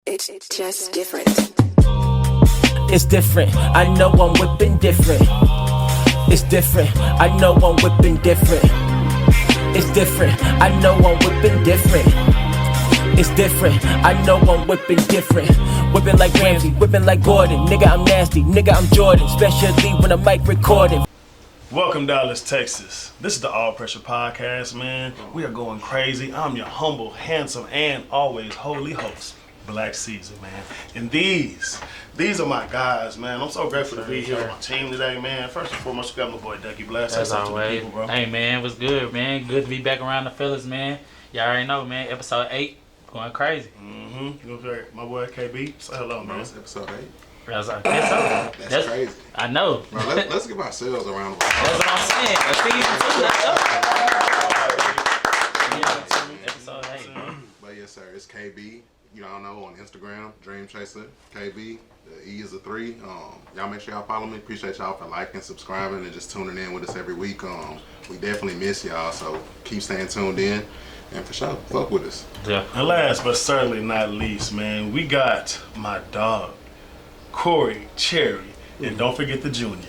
It's just different. It's different. I know I'm whipping different. It's different. I know I'm whipping different. It's different. I know I'm whipping different. It's different. I know I'm whipping different. Whipping like Ramsey, whipping like Gordon. Nigga, I'm nasty. Nigga, I'm Jordan. Especially when I'm mic recording. Welcome, Dallas, Texas. This is the All Pressure Podcast, man. We are going crazy. I'm your humble, handsome, and always holy host, Black Caesar, man. And these are my guys, man. I'm so grateful to be here with my team today, man. First and foremost, we got my boy Ducky Blast. As always. People, bro. Hey, man, what's good, man? Good to be back around the fellas, man. Y'all already know, man. Episode 8, going crazy. My boy KB, say hello, man. It's episode 8. That's Crazy. I know. Bro, let's give ourselves a round of applause. That's what I'm saying. Episode 8. But yes, sir, it's KB. You all know on Instagram, Dream Chaser KB. The E is a 3. Y'all make sure y'all follow me. Appreciate y'all for liking, subscribing, and just tuning in with us every week. We definitely miss y'all, so keep staying tuned in. And for sure, fuck with us. Yeah. And last but certainly not least, man, we got my dog, Corey Cherry. And don't forget the Junior.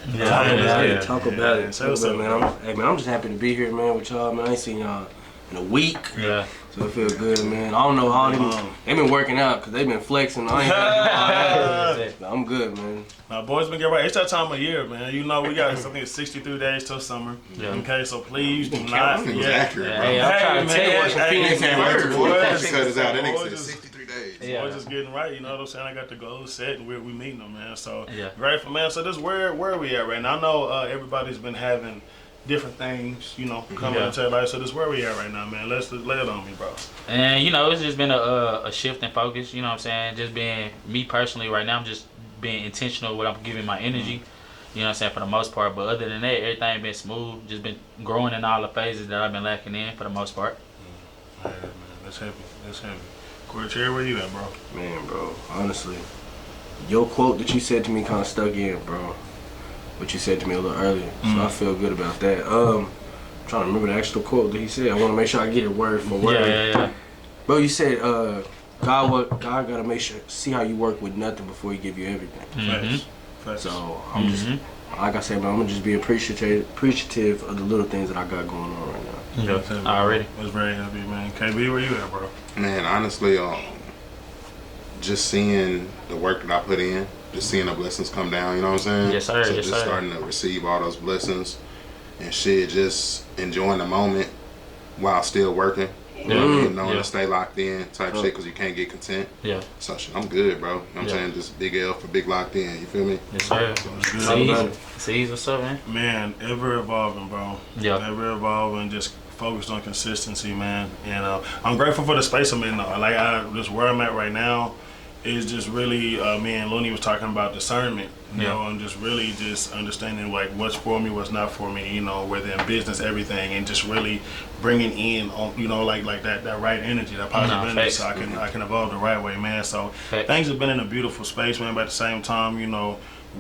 Talk about it, man. I'm just happy to be here, man, with y'all, man. I ain't seen y'all in a week. Yeah. So it feels good, man. I don't know how they've been working out because they've been flexing. I ain't I'm good, man. Now, boys, been getting right. It's that time of year, man. You know, we got something 63 days till summer. Yeah. Okay, so please do not. Accurate, bro. Hey, I'm trying to tell you what Phoenix can't work. Boys, Cut us out. That nigga said 63 days. Yeah. Boys just getting right. You know what I'm saying? I got the goals set, and we meeting them, man. So yeah. grateful, man. So this where are we at right now? I know everybody's been having different things, you know, coming into their life. So this where we at right now, man. Let's lay it on me, bro. And you know, it's just been a shift in focus. You know what I'm saying? Just being me personally right now. I'm just being intentional with what I'm giving my energy. You know what I'm saying, for the most part. But other than that, everything been smooth. Just been growing in all the phases that I've been lacking in for the most part. Man, that's heavy. That's heavy. Corey Cherry, where you at, bro? Man, bro, honestly, your quote that you said to me kind of stuck in, bro. What you said to me a little earlier, so I feel good about that. I'm trying to remember the actual quote that he said. I want to make sure I get it word for word. Yeah. Bro, you said, God gotta make sure, see how you work with nothing before he give you everything. Facts. So I'm just, like I said, bro, I'm gonna just be appreciative of the little things that I got going on right now. Yeah, already. That's very happy, man. KB, where you at, bro? Man, honestly, just seeing the work that I put in, just seeing the blessings come down, you know what I'm saying? Yes, sir. So yes, just sir. starting to receive all those blessings and shit, just enjoying the moment while still working. Knowing to stay locked in type shit, because you can't get content. Yeah. So shit, I'm good, bro. You know what I'm saying? Just big L for big locked in, you feel me? Yes, sir. See, what's up, man? Man, ever evolving, bro. Yeah. Ever evolving, just focused on consistency, man. And I'm grateful for the space I'm in, though. Like, just where I'm at right now is just really, me and Looney was talking about discernment. You know, and just really just understanding, like, what's for me, what's not for me, you know, whether in business, everything, and just really bringing in, on, you know, like that right energy, that positive energy, so I can evolve the right way, man. So things have been in a beautiful space, man, but at the same time, you know,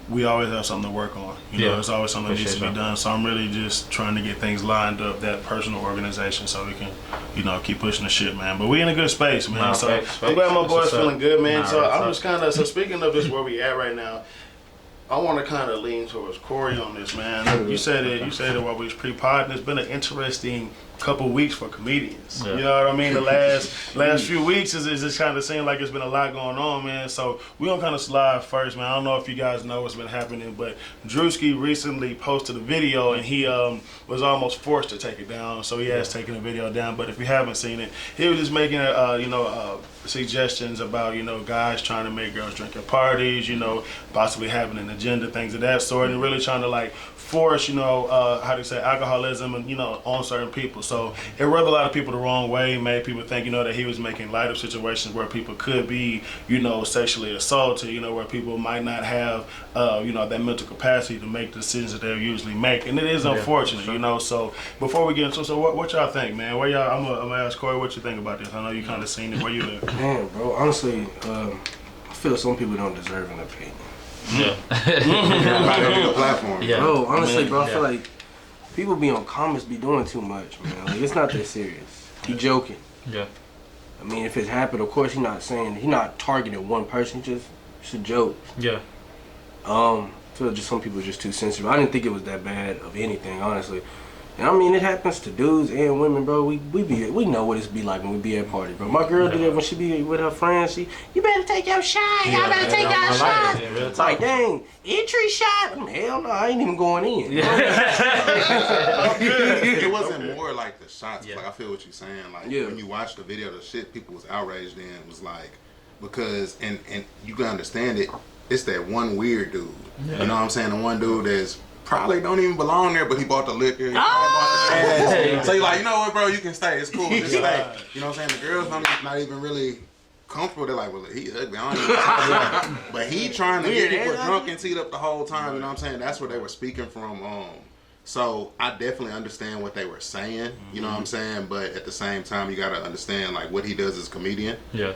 we always have something to work on. You know, there's always something that needs to be done. So I'm really just trying to get things lined up, that personal organization, so we can, you know, keep pushing the shit, man. But we in a good space, man. I'm glad my boy's feeling good, man. So I'm just kind of, so speaking of this, where we at right now, I want to kind of lean towards Corey on this, man. You said it while we was pre-podding. It's been an interesting couple weeks for comedians. You know what I mean? The last few weeks is just kind of seemed like it's been a lot going on, man. So we gonna kind of slide first, man. I don't know if you guys know what's been happening, but Drewski recently posted a video, and he was almost forced to take it down. So he has taken the video down. But if you haven't seen it, he was just making suggestions about, you know, guys trying to make girls drink at parties, you know, possibly having an agenda, things of that sort, and really trying to, like, force, you know, alcoholism and, you know, on certain people. So it rubbed a lot of people the wrong way, made people think, you know, that he was making light of situations where people could be, you know, sexually assaulted, you know, where people might not have, you know, that mental capacity to make decisions that they usually make. And it is unfortunate, you know. So before we get into it, so what y'all think, man? Where y'all, I'm gonna ask Corey what you think about this. I know you kind of seen it. Where you live? Man, bro, honestly, I feel some people don't deserve an opinion. Everybody need a platform. Bro, honestly, bro, I feel like people be on comments be doing too much, man. Like, it's not that serious. You joking. I mean, if it happened, of course, he's not targeting one person. It's a joke. Yeah. I feel just some people are just too sensitive. I didn't think it was that bad of anything, honestly. And I mean, it happens to dudes and women, bro. We know what it be like when we be at parties, bro. My girl do that when she be with her friends. You better take your shot. Y'all better take your shot. It's like, dang, entry shot? Hell no, I ain't even going in. It wasn't more like the shots. Like, I feel what you're saying. Like, when you watch the video, the shit people was outraged in was like, because, and you can understand it, it's that one weird dude. You know what I'm saying? The one dude that's probably don't even belong there, but he bought the liquor. So you're like, you know what, bro, you can stay. It's cool. Just stay. You know what I'm saying? The girls not even really comfortable. They're like, well, he ugly. I don't even talk to him. But he trying to get people drunk and teed up the whole time. You know what I'm saying? That's where they were speaking from. So I definitely understand what they were saying. You know what I'm saying? But at the same time, you got to understand like what he does as a comedian. Yeah.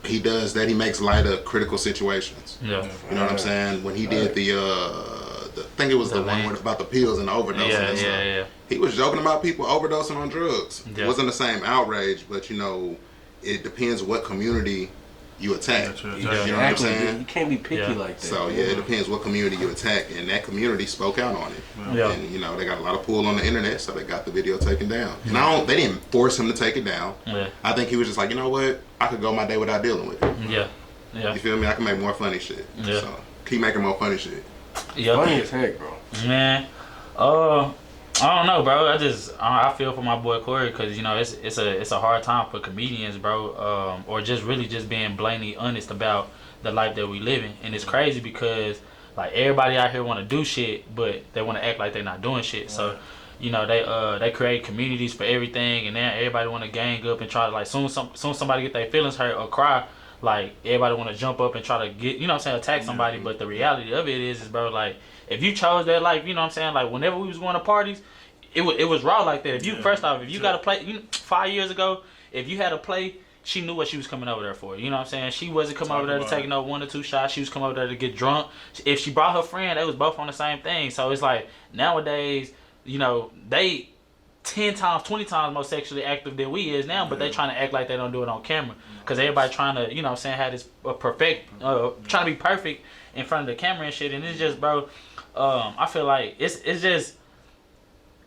He does that. He makes light of critical situations. Yeah. You know what I'm saying? When he did I think it was the one about the pills and the overdosing. Yeah. He was joking about people overdosing on drugs. Yeah. It wasn't the same outrage, but you know, it depends what community you attack. You know what I'm saying? You can't be picky like that. So it depends what community you attack, and that community spoke out on it. Yeah. And you know, they got a lot of pull on the internet, so they got the video taken down. And they didn't force him to take it down. Yeah. I think he was just like, you know what? I could go my day without dealing with it. Yeah. Yeah. You feel me? I can make more funny shit. Yeah. So keep making more funny shit. Yeah. Funny as heck, bro. Man, I don't know, bro. I feel for my boy Corey because you know it's a hard time for comedians, bro, or just really just being blatantly honest about the life that we live in, and it's crazy because like everybody out here want to do shit, but they want to act like they're not doing shit. So, you know, they create communities for everything, and then everybody want to gang up and try to like soon somebody get their feelings hurt or cry. Like everybody want to jump up and try to get, you know what I'm saying, attack somebody. But the reality of it is bro, like if you chose that life, you know what I'm saying, like whenever we was going to parties, it was raw like that. If you first off, if you got to play, 5 years ago, if you had to play, she knew what she was coming over there for. You know what I'm saying? She wasn't coming over there to take no 1 or 2 shots. She was coming over there to get drunk. If she brought her friend, they was both on the same thing. So it's like nowadays, you know, they 10 times, 20 times more sexually active than we is now, but they trying to act like they don't do it on camera. Because everybody trying to, you know what I'm saying, have this trying to be perfect in front of the camera and shit. And it's just, bro, I feel like it's just,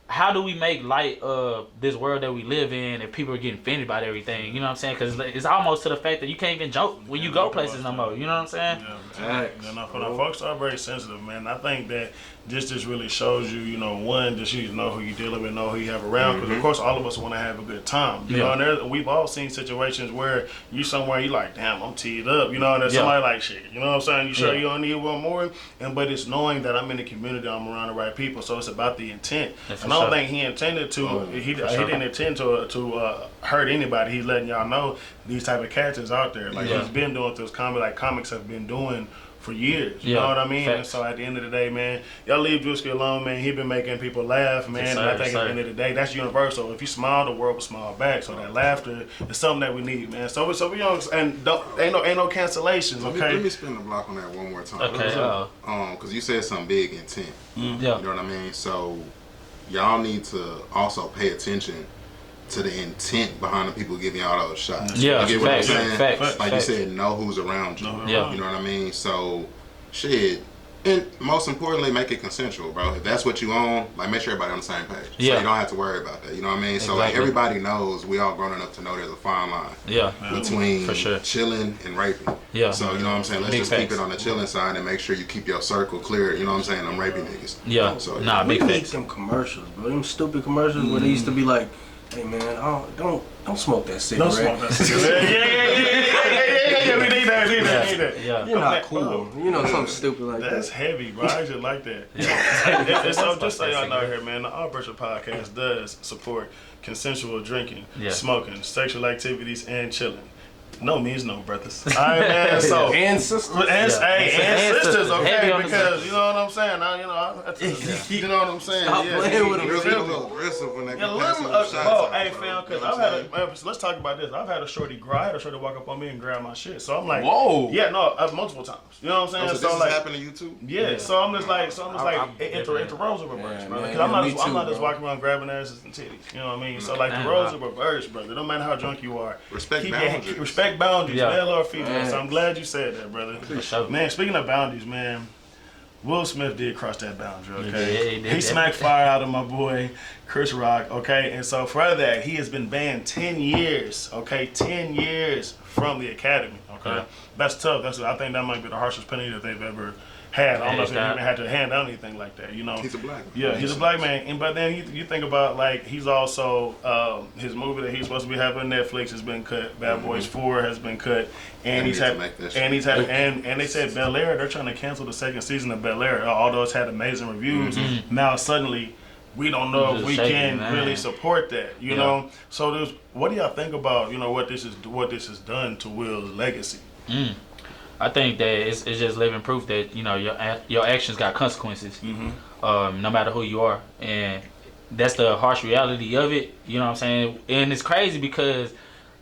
how do we make light of this world that we live in if people are getting offended by everything? You know what I'm saying? Because it's almost to the fact that you can't even joke when you go places no more. You know what I'm saying? Yeah, folks are very sensitive, man. I think that this just really shows you, you know, one, just you know who you're dealing with, know who you have around. Because, of course, all of us want to have a good time. You know, and we've all seen situations where you somewhere, you like, damn, I'm teed up. You know, and there's somebody like, shit. You know what I'm saying? You sure you don't need one more? But it's knowing that I'm in the community, I'm around the right people. So it's about the intent. And I don't think he intended to, he didn't intend to hurt anybody. He's letting y'all know these type of characters out there. Like, he's been doing this comedy, like comics have been doing for years, you know what I mean? And so at the end of the day, man, y'all leave Drewski alone, man. He been making people laugh, man. And I think at the end of the day, that's universal. If you smile, the world will smile back. So that laughter is something that we need, man. So we don't, and ain't no cancellations, okay? Let me spin the block on that one more time. Okay. Because you said some big intent. Yeah. You know what I mean? So y'all need to also pay attention to the intent behind the people giving y'all those shots. Yeah, you get what I'm saying? Facts. Like you said, know who's around you. Yeah. You know what I mean? So, shit. And most importantly, make it consensual, bro. If that's what you own, like make sure everybody on the same page. Yeah. So you don't have to worry about that. You know what I mean? So like everybody knows, we all grown enough to know there's a fine line. Yeah. Between chilling and raping. Yeah. So you know what I'm saying? Let's just keep it on the chilling side and make sure you keep your circle clear. You know what I'm saying? I'm raping niggas. Yeah. So we need some commercials, bro. Them stupid commercials where they used to be like, hey man, don't smoke that cigarette. Don't smoke that cigarette. Yeah, we need that. Yeah. You're not cool. You know, something stupid like that. That's heavy, bro. I just like that. So just so y'all know here, man, the All Virtual Podcast does support consensual drinking, smoking, sexual activities, and chilling. No means no, brothers. All right, man. So And sisters. and sisters, okay? Heavy on the Because you know what I'm saying. You know what I'm saying. Stop playing with It was a them. little aggressive when they Yeah, pass let me, those shots out, hey bro. fam, because You know I've what I'm had let's talk about this. I've had a shorty walk up on me and grab my shit. So I'm like, Whoa. Yeah, no, multiple times. You know what I'm saying? saying? So this like, has happened to you too? yeah. So I'm just like, it's the roles are reversed, brother. Because I'm not just walking around grabbing asses and titties. You know what I mean? So like the roles are reversed, brother. No matter how drunk you are, Respect boundaries. Respect boundaries, male or female. Man. So I'm glad you said that, brother. Man, speaking of boundaries, man. Will Smith did cross that boundary, okay? He smacked fire out of my boy, Chris Rock, okay? And so for that, he has been banned 10 years, okay? 10 years from the Academy, okay? That's tough. I think that might be the harshest penalty that they've ever had. I don't know if they've even had to hand down anything like that, you know? He's a black man. Yeah, he's a black man. But then you think about, like, he's also, his movie that he's supposed to be having on Netflix has been cut. Bad Boys 4 has been cut. And they said Bel Air, they're trying to cancel the second season of Bel Air, although it's had amazing reviews. Now suddenly we don't know if we can really support that, you know. So what do y'all think about, you know, what this has done to Will's legacy? I think that it's just living proof that, you know, your actions got consequences, no matter who you are, and that's the harsh reality of it. You know what I'm saying? And it's crazy because,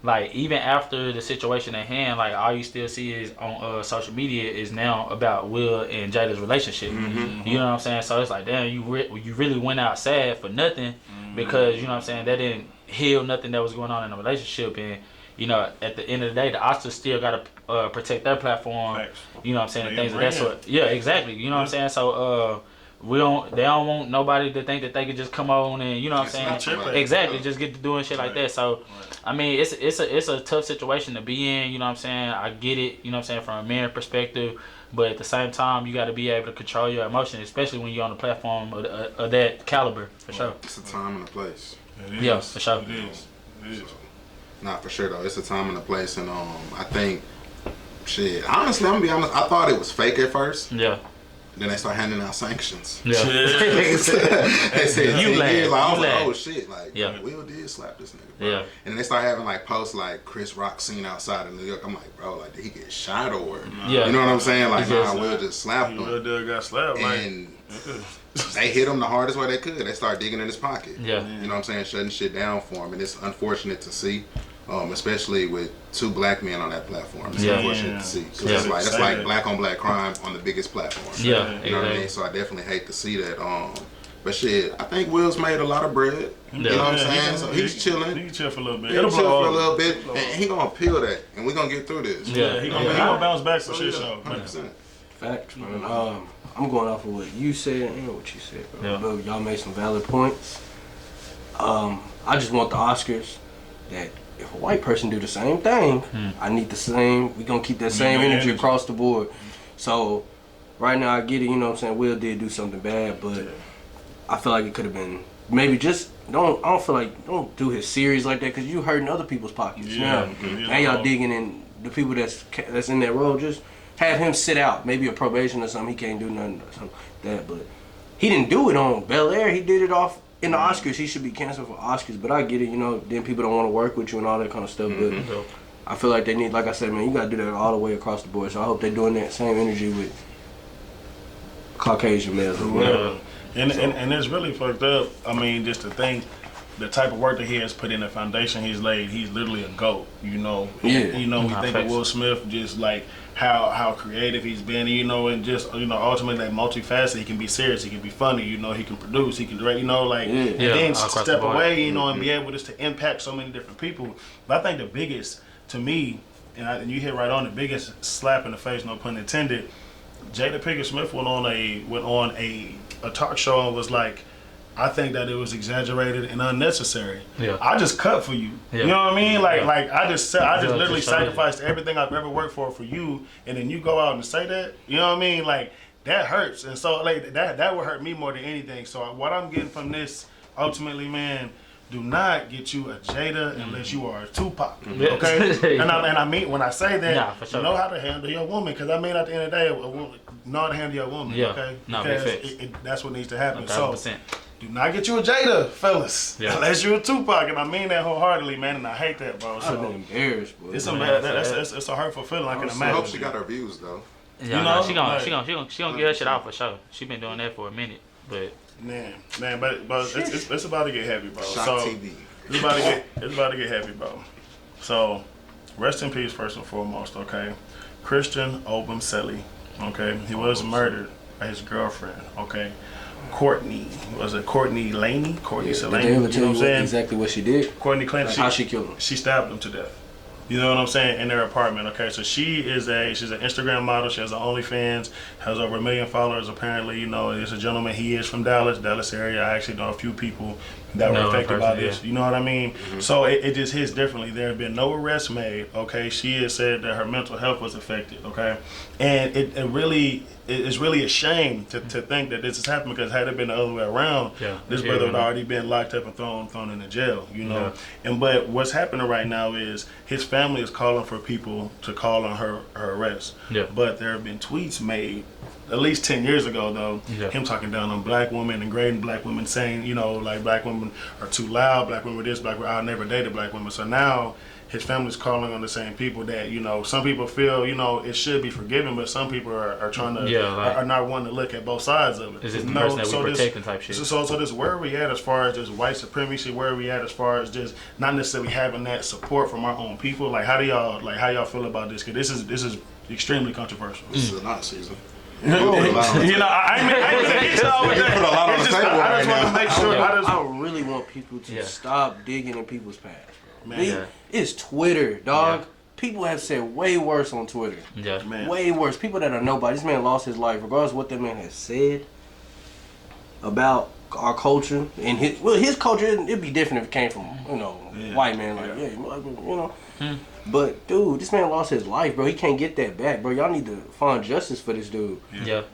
like, even after the situation at hand, like, all you still see is on social media is now about Will and Jada's relationship. You know what I'm saying? So it's like, damn, you really went out sad for nothing because, you know what I'm saying, that didn't heal nothing that was going on in the relationship. And, you know, at the end of the day, the Oscars still got to protect their platform. Thanks. You know what I'm saying? And things of that sort. Yeah, exactly. You know what I'm saying? So, they don't want nobody to think that they could just come on and, you know what I'm saying? Exactly, just get to doing shit like that. So, I mean, it's a tough situation to be in, you know what I'm saying? I get it, you know what I'm saying, from a man perspective, but at the same time, you got to be able to control your emotions, especially when you're on a platform of that caliber, for sure. It's a time and a place. Yeah, for sure. It is. Nah, for sure though. It's a time and a place, and I think, shit. Honestly, I'm gonna be honest. I thought it was fake at first. Yeah. Then they start handing out sanctions. Yeah. They said You 10 years. Like, I was like, laugh. oh shit, like Will did slap this nigga, bro. Yeah. And then they start having like posts like Chris Rock seen outside of New York. I'm like, bro, like did he get shot or? Yeah. You know what I'm saying? Like, Yes. nah, Will just slapped him. Will got slapped, And they hit him the hardest way they could. They start digging in his pocket. Yeah. You know what I'm saying? Shutting shit down for him. And it's unfortunate to see, especially with two black men on that platform. It's unfortunate to see. Because it's like black on black crime on the biggest platform. Yeah. You know what I mean? So I definitely hate to see that. But shit, I think Will's made a lot of bread. You know what I'm saying? So he's chilling. He can chill for a little bit. He'll chill for a little bit. And he gonna peel that. And we gonna get through this. Yeah, he gonna bounce back for shit show. 100%. Facts, man. I'm going off of what you said and what you said, bro. Bro, y'all made some valid points. I just want the Oscars that if a white person do the same thing, I need the same. We gonna keep that same energy across the board. So right now I get it. You know what I'm saying? Will did do something bad, but I feel like it could have been maybe just don't do his series like that because you hurting other people's pockets. Now y'all digging in the people that's in that role. Just have him sit out, maybe a probation or something. He can't do nothing or something like that. But he didn't do it on Bel Air. He did it off in the Oscars. He should be canceled for Oscars. But I get it, you know. Then people don't want to work with you and all that kind of stuff. But I feel like they need, like I said, man, you got to do that all the way across the board. So I hope they're doing that same energy with Caucasian males or whatever. And it's really fucked up. I mean, just to think the type of work that he has put in, the foundation he's laid, he's literally a GOAT, you know. You know, we think of Will Smith, just like how creative he's been, you know, and just, you know, ultimately like multifaceted. He can be serious, he can be funny, you know, he can produce, he can direct, you know, like, and then step away, you know, and be able just to impact so many different people. But I think the biggest, to me, and you hit right on, the biggest slap in the face, no pun intended, Jada Pickett Smith went on a talk show and was like, I think that it was exaggerated and unnecessary. I just cut for you. You know what I mean? Like I just literally sacrificed everything I've ever worked for you, and then you go out and say that. You know what I mean? Like that hurts, and so like that would hurt me more than anything. So what I'm getting from this, ultimately, man, do not get you a Jada unless you are a Tupac. Okay? and I mean, when I say that, for sure. know how to handle your woman. Because I mean, at the end of the day, know how to handle your woman. Yeah. Okay? No, because that's what needs to happen. 1,000%. So, do not get you a Jada, fellas. Yeah. Unless you're a Tupac. And I mean that wholeheartedly, man. And I hate that, bro. I'd have been So, embarrassed, bro. it's a hurtful feeling, I can I imagine. hope she got her views though. Yeah, You know, she gonna like- get her shit out for sure. She been doing that for a minute, but Man, but it's about to get heavy, bro. Shock So, TV. it's about to get heavy, bro. So, rest in peace, first and foremost, okay? Christian Obumseli, okay? He was murdered by his girlfriend, okay? Courtney Laney? Courtney Did Laney, they you ever know tell what I'm you saying? exactly what she did? Courtney claimed Like how she killed him? she stabbed him to death. You know what I'm saying? In their apartment, okay? So she's an Instagram model. She has an OnlyFans, has over 1 million followers apparently. You know, it's a gentleman. He is from Dallas area. I actually know a few people that were affected by this. You know what I mean? So it just hits differently. There have been no arrests made, okay? She has said that her mental health was affected, okay? And it's really a shame to think that this has happened, because had it been the other way around, this brother would already been locked up and thrown into jail, you know? But what's happening right now is his family is calling for people to call on her arrest. But there have been tweets made at least 10 years ago, though, him talking down on black women and grading black women, saying, you know, like black women are too loud, black women are this, black women, I never dated black women. So now his family's calling on the same people that, you know, some people feel, you know, it should be forgiven, but some people are trying to, are not wanting to look at both sides of it. Is this the person that we protecting type shit? So this, where are we at as far as just white supremacy? Where are we at as far as just not necessarily having that support from our own people? Like, how y'all feel about this? Because this is extremely controversial. This is not season. You know, I ain't put a lot on the table. I just want to make sure. I really want people to stop digging in people's past, bro. Man, it's Twitter, dog. People have said way worse on Twitter. Yeah, man. Way worse. People that are nobody. This man lost his life, regardless of what that man has said about our culture and his culture. It'd be different if it came from white man. Like you know. But dude, this man lost his life, bro. He can't get that back, bro. Y'all need to find justice for this dude.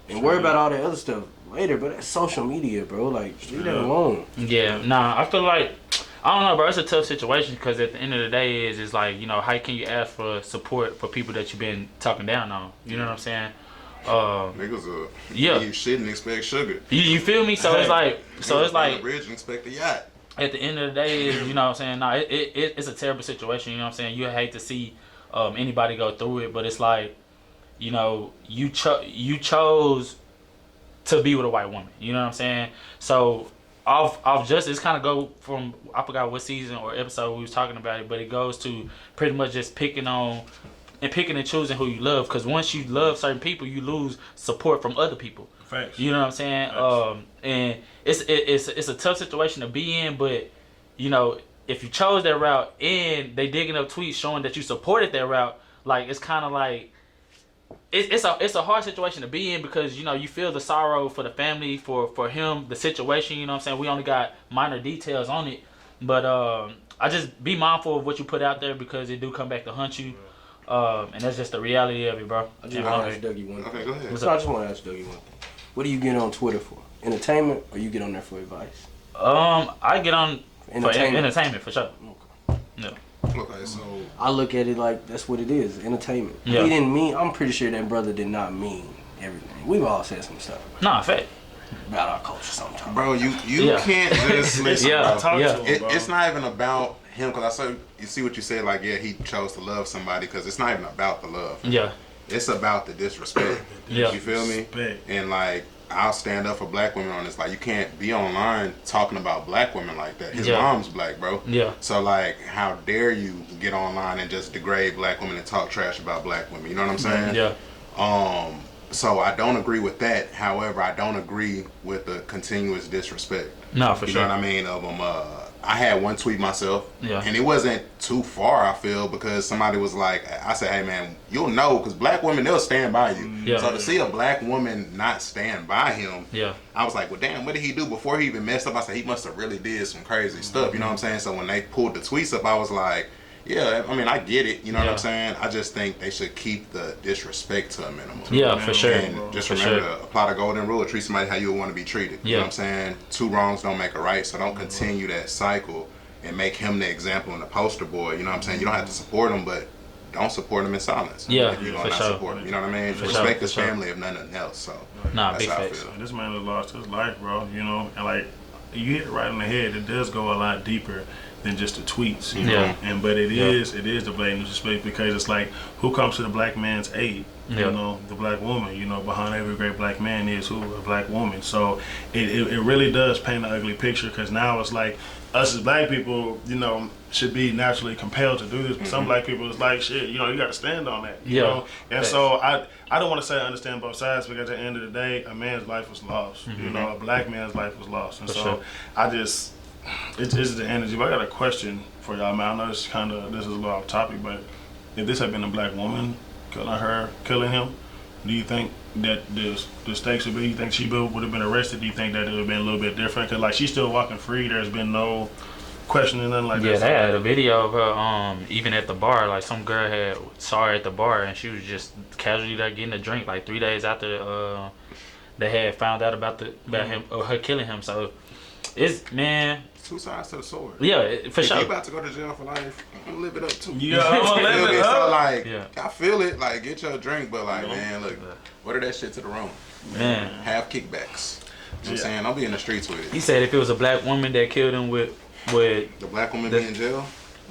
And worry about all that other stuff later. But that's social media, bro. Like, leave that alone. I feel like, I don't know, bro. It's a tough situation, because at the end of the day, it's like, you know, how can you ask for support for people that you've been talking down on? You know what I'm saying? Niggas you shouldn't expect sugar. You feel me? So it's like bridge and expect a yacht. At the end of the day, you know what I'm saying? It's a terrible situation, you know what I'm saying? You hate to see anybody go through it, but it's like, you know, you chose to be with a white woman, you know what I'm saying? So off justice kind of go from, I forgot what season or episode we was talking about it, but it goes to pretty much just picking and choosing who you love, because once you love certain people, you lose support from other people. Facts. You know what I'm saying? And it's a tough situation to be in, but you know, if you chose that route and they digging up tweets showing that you supported that route, like, it's kind of like it's a hard situation to be in, because you know, you feel the sorrow for the family, for him, the situation. You know what I'm saying? We only got minor details on it, but I just be mindful of what you put out there, because it do come back to hunt you. And that's just the reality of it, bro. I just want to ask Dougie one thing. Okay, go ahead. I just want to ask Dougie one thing. What do you get on Twitter for? Entertainment, or you get on there for advice? I get on entertainment for sure. Okay. Yeah. Okay, so I look at it like that's what it is, entertainment. Yeah. He didn't mean. I'm pretty sure that brother did not mean everything. We've all said some stuff Nah, fact. about our culture sometimes. bro, you can't just listen. Yeah. Bro. It's not even about him, because I saw you see what you said. Like, he chose to love somebody, because it's not even about the love. Yeah. It's about the disrespect. Yeah. You feel me? And like, I'll stand up for black women on this. Like, you can't be online talking about black women like that. His mom's black, bro. Yeah. So like, how dare you get online and just degrade black women and talk trash about black women? You know what I'm saying? Yeah. So I don't agree with that. However, I don't agree with the continuous disrespect. No, for sure. You know what I mean? Of them. I had one tweet myself, and it wasn't too far, I feel, because somebody was like, I said, hey man, you'll know, because black women, they'll stand by you. Yeah. So to see a black woman not stand by him, I was like, well damn, what did he do before he even messed up? I said, he must have really did some crazy stuff, you know what I'm saying? So when they pulled the tweets up, I was like, yeah, I mean, I get it, you know what I'm saying? I just think they should keep the disrespect to a minimum. Yeah, for sure. And just remember to apply the golden rule, treat somebody how you would want to be treated. You know what I'm saying? Two wrongs don't make a right, so don't continue that cycle and make him the example and the poster boy. You know what I'm saying? You don't have to support him, but don't support him in silence. Yeah, if you're for gonna not sure. support him. You know what I mean? For Respect sure, his for sure. family if nothing else. So Nah, that's big how I facts. feel. This man has lost his life, bro. You know, and like you hit it right on the head. It does go a lot deeper than just the tweets. You know? But it is the blatant disrespect, because it's like, who comes to the black man's aid? You know, the black woman. You know, behind every great black man is who? A black woman. So it really does paint an ugly picture, because now it's like us as black people, you know, should be naturally compelled to do this. But some black people is like, shit, you know, you got to stand on that. You know? And so I don't want to say I understand both sides, because at the end of the day, a man's life was lost. You know, a black man's life was lost. And I just, it's the energy. But I got a question for y'all, man. I know this is a little off topic, but if this had been a black woman killing him, do you think that the stakes would be? You think she would have been arrested? Do you think that it would have been a little bit different? Because like, she's still walking free. There's been no questioning, nothing like that. Yeah, they had a video of her even at the bar. Like, some girl saw her at the bar, and she was just casually there getting a drink. Like 3 days after they had found out about him or her killing him. So it's, man, Two sides to the sword. yeah, for If sure. you about to go to jail for life, I'm gonna live it up too. Yeah, I'm gonna live it So up. like, Yeah. I feel it. Like, get your drink, but like, man, look, order that shit to the room. Man, Have kickbacks. You know what I'm saying? Don't be in the streets with he it. said if it was a black woman that killed him with The black woman be in jail?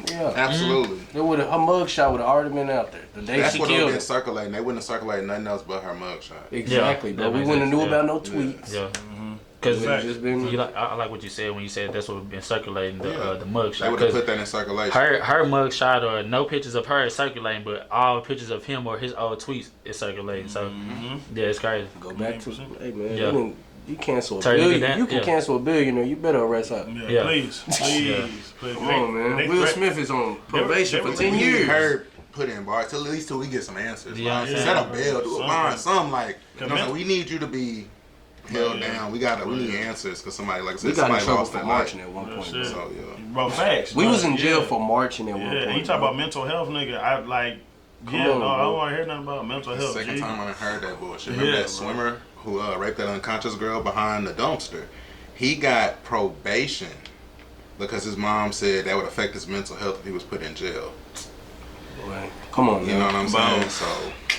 Yeah. Absolutely. Her mugshot would have already been out there the day That's she what would have killed been him. circulating. They wouldn't have circulated nothing else but her mugshot. Exactly, Yeah, but that we makes wouldn't have knew sense, about no tweets. yeah. Because It would've just been I like what you said when you said that's what been circulating, the They mugshot. would have put that in circulation. Her mugshot, or no pictures of her is circulating, but all pictures of him or his old tweets is circulating. So yeah, it's crazy. go back to hey man. Yeah. You cancel a Turn it billionaire. down, You can yeah. cancel a billionaire. You better arrest her. Yeah, please. Come on, man. Will Smith is on probation for 10 years. Her put in bars at least till we get some answers. Yeah, Like, yeah. set a bail, do a bond, something like. You know what I'm saying? Commit. We need you to be held down. We need answers, because somebody, like I said, We got in somebody trouble lost for their marching life. at one point. shit. So yeah. Bro, facts. We bro. was in jail Yeah. for marching at one Yeah, point. and you talk bro. about mental health, nigga. I like, Come yeah, on, no, I bro. don't want to hear nothing about mental health. Second G. time I done heard that bullshit. Remember Yeah, that bro. swimmer who raped that unconscious girl behind the dumpster? He got probation because his mom said that would affect his mental health if he was put in jail. Boy, come on, You know what I'm saying? Bro. So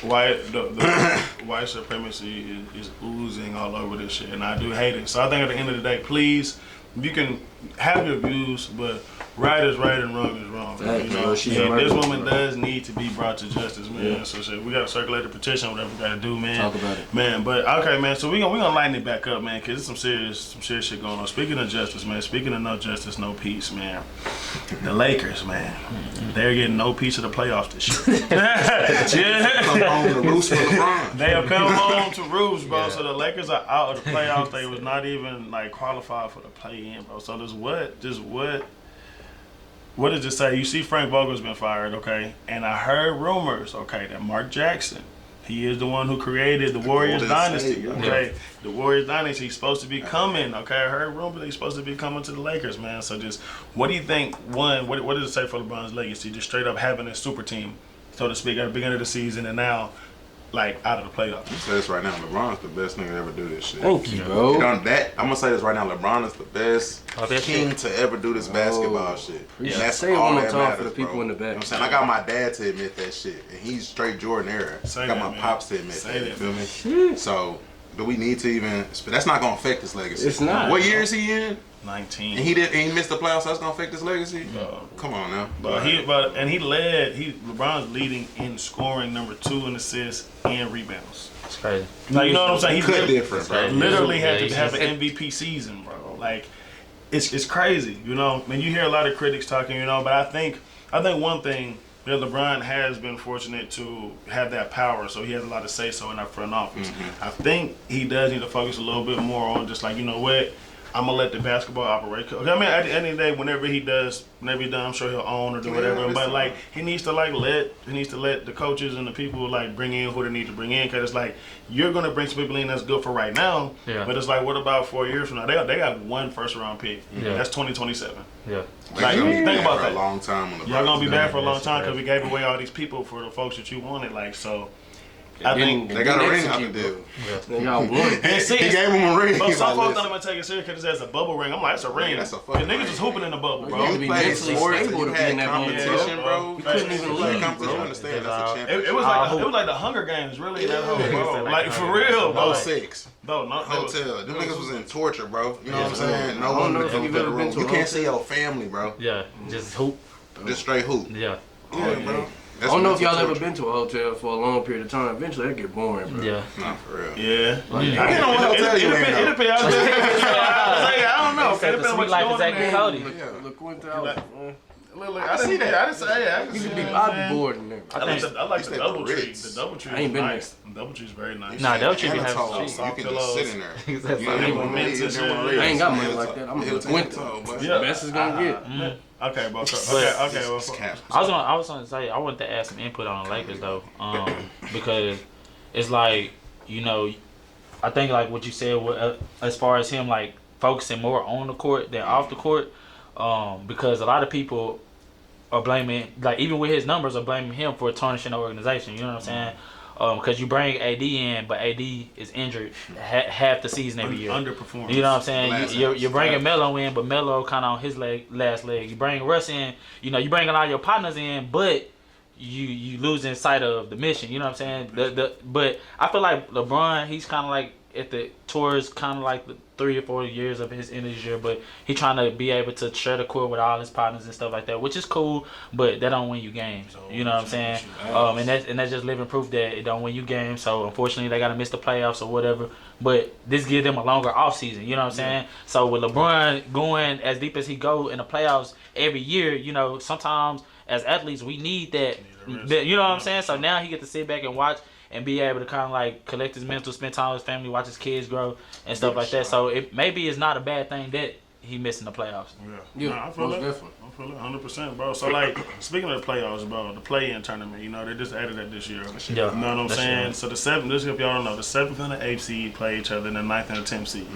The white supremacy is oozing all over this shit, and I do hate it. So I think at the end of the day, please, you can have your views, but right is right and wrong is wrong. Exactly, You know? bro. She's a And this murderer, woman bro. does need to be brought to justice, man. Yeah. So shit, we gotta circulate the petition, whatever we gotta do, man. Talk about it. Man, but okay, man. So we gonna lighten it back up, man, cause there's some serious shit going on. Speaking of justice, man. Speaking of no justice, no peace, man. The Lakers, man, they're getting no piece of the playoffs this year. come home to roost for LeBron. They have come home to roost, bro. So the Lakers are out of the playoffs. They was not even like qualified for the play-in, bro. So what does it say? You see, Frank Vogel's been fired, okay? And I heard rumors, okay, that Mark Jackson, he is the one who created the Warriors Golden dynasty, State, okay? The Warriors dynasty. He's supposed to be coming, okay? I heard rumors that he's supposed to be coming to the Lakers, man. So just, what do you think? One, what does it say for LeBron's legacy? Just straight up having a super team, so to speak, at the beginning of the season, and now, like, out of the playoffs. I'm say this right now, LeBron's the best nigga to ever do this shit. Thank you, You bro. know that? I'm gonna say this right now. LeBron is the best Oh, that's king true. to ever do this basketball shit. And Yeah. that's Say it all one more that time matters, for the people bro. in the back. You know what I'm saying? I got my dad to admit that shit, and he's straight Jordan era. Say I got that, my man. pops to admit Say that. You that, feel man. me? So, do we need to even? But that's not gonna affect his legacy. It's not. What year is he in? 19. And he missed the playoffs. So that's gonna affect his legacy. Come on now. LeBron's leading in scoring, number 2 in assists and rebounds. It's crazy. Like, you know what I'm saying? He could different, bro. Literally had Yeah, to have he's- an MVP season, bro. Like, it's crazy, you know. I mean, you hear a lot of critics talking, you know, but I think one thing that LeBron has been fortunate to have that power, so he has a lot to say so in our front office. I think he does need to focus a little bit more on just like, you know what, I'm gonna let the basketball operate. I mean, at the end of the day, whenever he done, I'm sure he'll own or do whatever. But like, he needs to let the coaches and the people like bring in who they need to bring in, because it's like you're gonna bring some people in that's good for right now. Yeah. But it's like, what about 4 years from now? They got one first round pick. Yeah. That's 2027. Yeah. Like, They're gonna be think bad about for that. a long time. When Y'all gonna be back for a long That's time because crazy. we gave away all these people for the folks that you wanted. Like, so I think they got a ring out the deal. They got one. And see, He gave him a ring. but He's some like, folks don't even take it serious because it has a bubble ring. I'm like, that's a ring. That's a And fucking niggas ring. was hooping in the bubble, bro. You You played mentally sports, stable you to be in had that competition, moment. bro. You couldn't even You leave, had competition. bro. You understand? That's a championship. It was like the Hunger Games, really. That whole, bro. Like for real, bro. 06. No, not Hotel. Them niggas was in torture, bro. You know what I'm saying? No I don't one know to if come you've to the ever been room. to You a can't see hotel. your family, bro. Yeah, just hoop. Just straight hoop. Yeah, Yeah, bro. I don't know if y'all ever been to a hotel for a long period of time. Eventually, that get boring, bro. yeah. Nah, for real. Yeah. Depending on what hotel you in, It though. depends. I don't know. It Said the depends sweet what life you're is doing. acting Cody. Yeah. Look, $20,000. I see that. I didn't say that. I'd be bored in there. I like It's the like double the tree. Ritz. The double tree I is ain't been nice. The double tree is very nice. Nah, they'll treat you Anatole, having you soft can pillows. just sit in there. He said You soft ain't pillows. gonna leave, you don't wanna leave. I ain't got money like that. I'm He'll just take went it, though. but- Yeah. Best is gonna get. Okay, bro. Okay. Well, It's cap. I was gonna say I wanted to add some input on the Lakers though, because it's like, you know, I think like what you said as far as him like focusing more on the court than off the court, because a lot of people are blaming, like even with his numbers, are blaming him for tarnishing the organization. You know what I'm saying? Because you bring AD in, but AD is injured half the season every year. Underperforming. You know what I'm saying? Last You're bringing Melo in, but Melo kind of on his last leg. You bring Russ in, you know, you bring a lot of your partners in, but you losing sight of the mission. You know what I'm saying? But I feel like LeBron, he's kind of like towards kind of like the 3 or 4 years of his end of his year, but he trying to be able to share the court with all his partners and stuff like that, which is cool, but that don't win you games. You know what I'm saying? And that's just living proof that it don't win you games. So unfortunately, they gotta miss the playoffs or whatever. But this gives them a longer off season. You know what I'm saying? So with LeBron going as deep as he go in the playoffs every year, you know, sometimes as athletes we need that. You know what I'm saying? So now he get to sit back and watch and be able to kind of like collect his mental, spend time with his family, watch his kids grow and stuff like that. So it maybe it's not a bad thing that he missing the playoffs. Yeah, Nah, I feel most it. definitely. I feel it 100%, bro. So like speaking of the playoffs, bro, the play-in tournament, you know, they just added that this year. Yeah, You know what I'm that's saying? right. So the seventh, this if y'all don't know, the 7th and the 8th seed play each other, and the 9th and the 10th seed.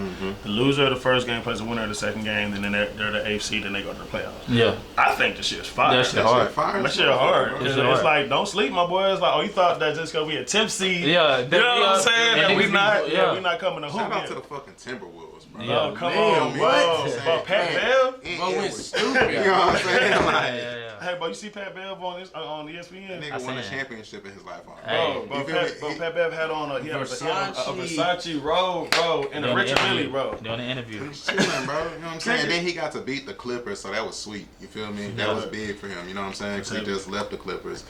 The loser of the first game plays the winner of the second game, and then they're the 8th seed, and they go to the playoffs. Yeah, I think the shit's fire. that shit hard. Fire. That shit hard. That shit It's hard. like, don't sleep, my boy. It's like, oh, you thought that just gonna be a 10th seed? Yeah, You know what I'm saying? and That we niggas not, be- yeah, we not coming to hoop. Shout out yet. to the fucking Timberwolves, bro. Yeah. Oh, come Man, on, what? bro. Pat Bell? Bro, went stupid. You know what I'm saying? Like, Yeah. Hey, bro, you see Pat Bev on ESPN? nigga I won a seen it. championship in his life. Hey. Bro, You feel me? Pat Bev had on a Versace robe, bro, and a Doing Richard the Mille, interview. bro. Doing the interview. Chilling, bro. You know what I'm saying? Then he got to beat the Clippers, so that was sweet. You feel me? That was big for him. You know what I'm saying? Because he just left the Clippers.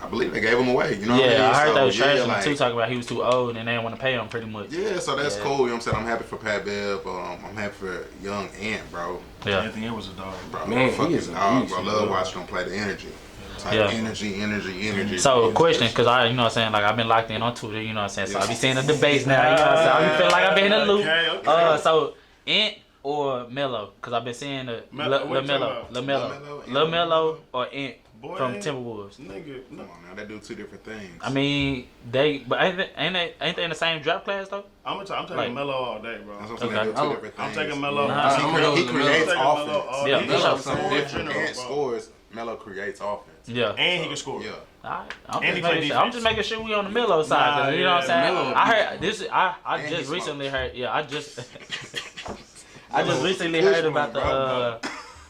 I believe they gave him away. You know what I mean? Yeah, I heard So, that was trash yeah, him like- too, talking about he was too old and they didn't want to pay him pretty much. Yeah, so that's Yeah. cool. You know what I'm saying? I'm happy for Pat Bev. I'm happy for young Ant, bro. Yeah. Anthony Edwards was a dog, bro. Bro, Man, he fucking is a dog, beast, bro. I bro. love watching him play the energy. It's like Yeah. energy. So, question, because I, you know what I'm saying, like I've been locked in on Twitter, you know what I'm saying, so I be seeing the debates now, you know what I'm saying, I be feeling like I've been in the loop. Okay. So, Ant or Melo? Because I've been seeing the What you talking LaMelo or Ant Boy, from Timberwolves. Nigga, Come on now, they do two different things. I mean, but ain't they in the same draft class though? I'm taking Like- Melo all day, bro. That's what I'm saying. Okay. They do two different I'm things. taking Melo. Nah, He I'm gonna go with creates Melo. offense. Yeah, he Melo can something score in different. general, Ant bro. scores. Melo creates offense. Yeah. And he can score. Yeah. Alright. And he play I'm defense. just making sure we on the Melo side, 'cause Nah, you know what I'm saying. Melo- I heard this. I And just he recently smokes. heard. Yeah, I just Melo recently push heard one, about the. bro.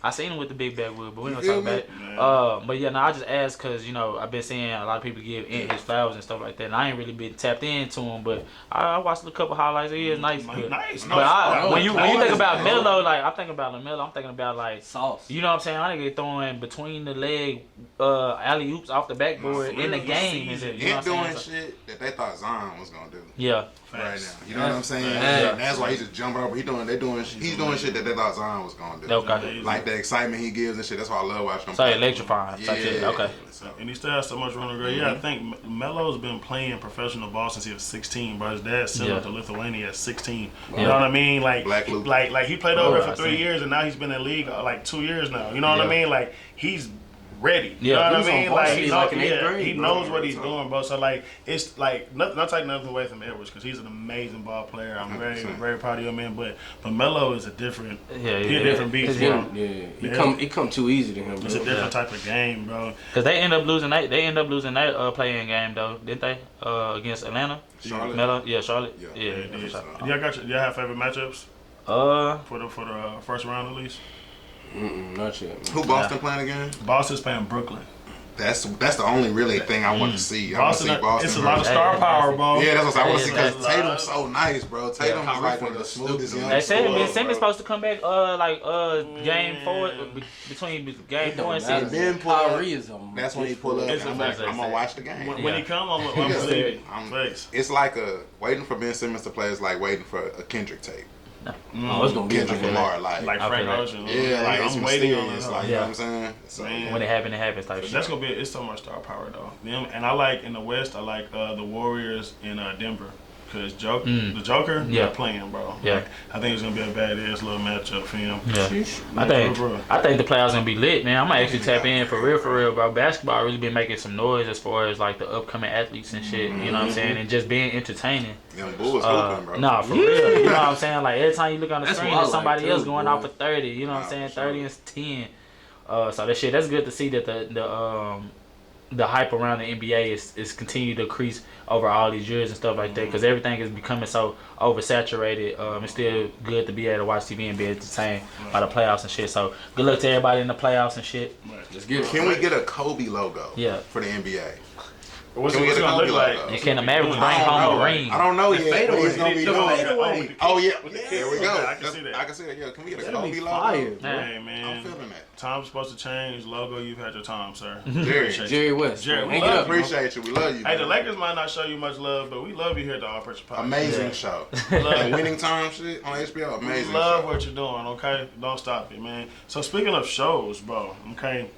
I seen him with the big backwood, but we don't You talk feel about me? it. But yeah, no, I just asked because you know I've been seeing a lot of people give Ant his flowers and stuff like that, and I ain't really been tapped into him, but I watched a couple highlights. He is nice, but, Nice. but when you think Nice, about bro. Melo, like I'm thinking about LaMelo, I'm thinking about like. Sauce. You know what I'm saying? I nigga throwing between the leg alley oops off the backboard in the game. And shit, you know Ant what I'm doing saying? shit that they thought Zion was gonna do. Yeah. Right Facts. now, you know what I'm saying? Yeah. And that's why he's just jumping over. He's doing shit that they thought Zion was gonna do. Okay. Like the excitement he gives and shit. That's why I love watching him. So play. electrifying. Type shit. Okay. And he still has so much room to grow. Yeah, I think Melo's been playing professional ball since he was 16, bro. His dad sent him Yeah. to Lithuania at 16. You Yeah. know what I mean? Like, Black Luke. like he played over Oh, there I for 3 see. years, and now he's been in the league like 2 years now. You know what I Yeah. mean? Like he's ready. You Yeah, know he what I was mean? on Like varsity he, like in eighth grade, he bro. knows what he's doing, bro. So like it's like not taking nothing away from Edwards because he's an amazing ball player. I'm very 100%. very proud of your man, but Melo is a different he a yeah. different beast, Him, bro. yeah, he come too easy to him, bro. It's a different type of game, bro. Cause they end up losing that playing game though, didn't they? Against Atlanta. Charlotte. Charlotte. Yeah, It for is. sure. Y'all have favorite matchups for the first round at least? Not yet. Who Boston playing again? Boston's playing Brooklyn. That's the only really thing I want to see. I want to see Boston. It's a lot of versus- star power, bro. Yeah, that's what I want to see Yeah, because Tatum's so nice, bro. Tatum's like one of the smoothest young. They said Ben scorers, Simmons bro. supposed to come back game 4 between game 4 and 6. And then pull up. Kyrie is a That's when he pull up. It's And I'm gonna watch the game. When he come, I'm believing. It's like waiting for Ben Simmons to play is like waiting for a Kendrick tape. Oh, it's gonna be Kendrick Lamar, Like I Frank feel that. Ocean. yeah, like it's I'm waiting on mysterious, it. like you know what I'm saying. So, Man. When it happens type That's shit. gonna be. It's so much star power though. Them, and I like in the West. I like the Warriors in Denver because the Joker, Yeah. playing, bro. Yeah. Like, I think it's gonna be a badass little matchup for him. Yeah. bro. I think the playoffs gonna be lit, man. I might actually tap in for real, bro. Basketball really been making some noise as far as like the upcoming athletes and shit. You know what I'm saying? And just being entertaining. young Bulls hooping, bro. Nah, for real. You know what I'm saying? Like every time you look on the That's screen, what I there's somebody like, else too, going boy. off for 30. You know what I'm saying? for sure. 30 and 10. So that's good to see that the hype around the NBA is continuing to increase over all these years and stuff like that because everything is becoming so oversaturated. It's still good to be able to watch TV and be entertained by the playoffs and shit. So good luck to everybody in the playoffs and shit. Let's get it. Can we get a Kobe logo? Yeah. For the NBA. What's Can we it get a gonna Kobe look logo? like? And can the Mavericks bring I don't home know. a ring? I don't know yet. fadeaway. What he's gonna be The doing. fadeaway. Oh yeah, With the there we go. I can see that. I can see it. Yeah, can we get a That'll Kobe be logo? fire, Yeah. bro. Hey I'm man, feeling that. time's supposed to change. Logo, you've had your time, sir. Jerry West. Jerry, man. we Hang it love up. you. Appreciate you. We love you. Hey, the man. Lakers might not show you much love, but we love you here at the All Pressure Podcast. Amazing show. Love And it. Winning Time shit on HBO. We Amazing love show. what you're doing, okay? Don't stop it, man. So speaking of shows, bro, okay,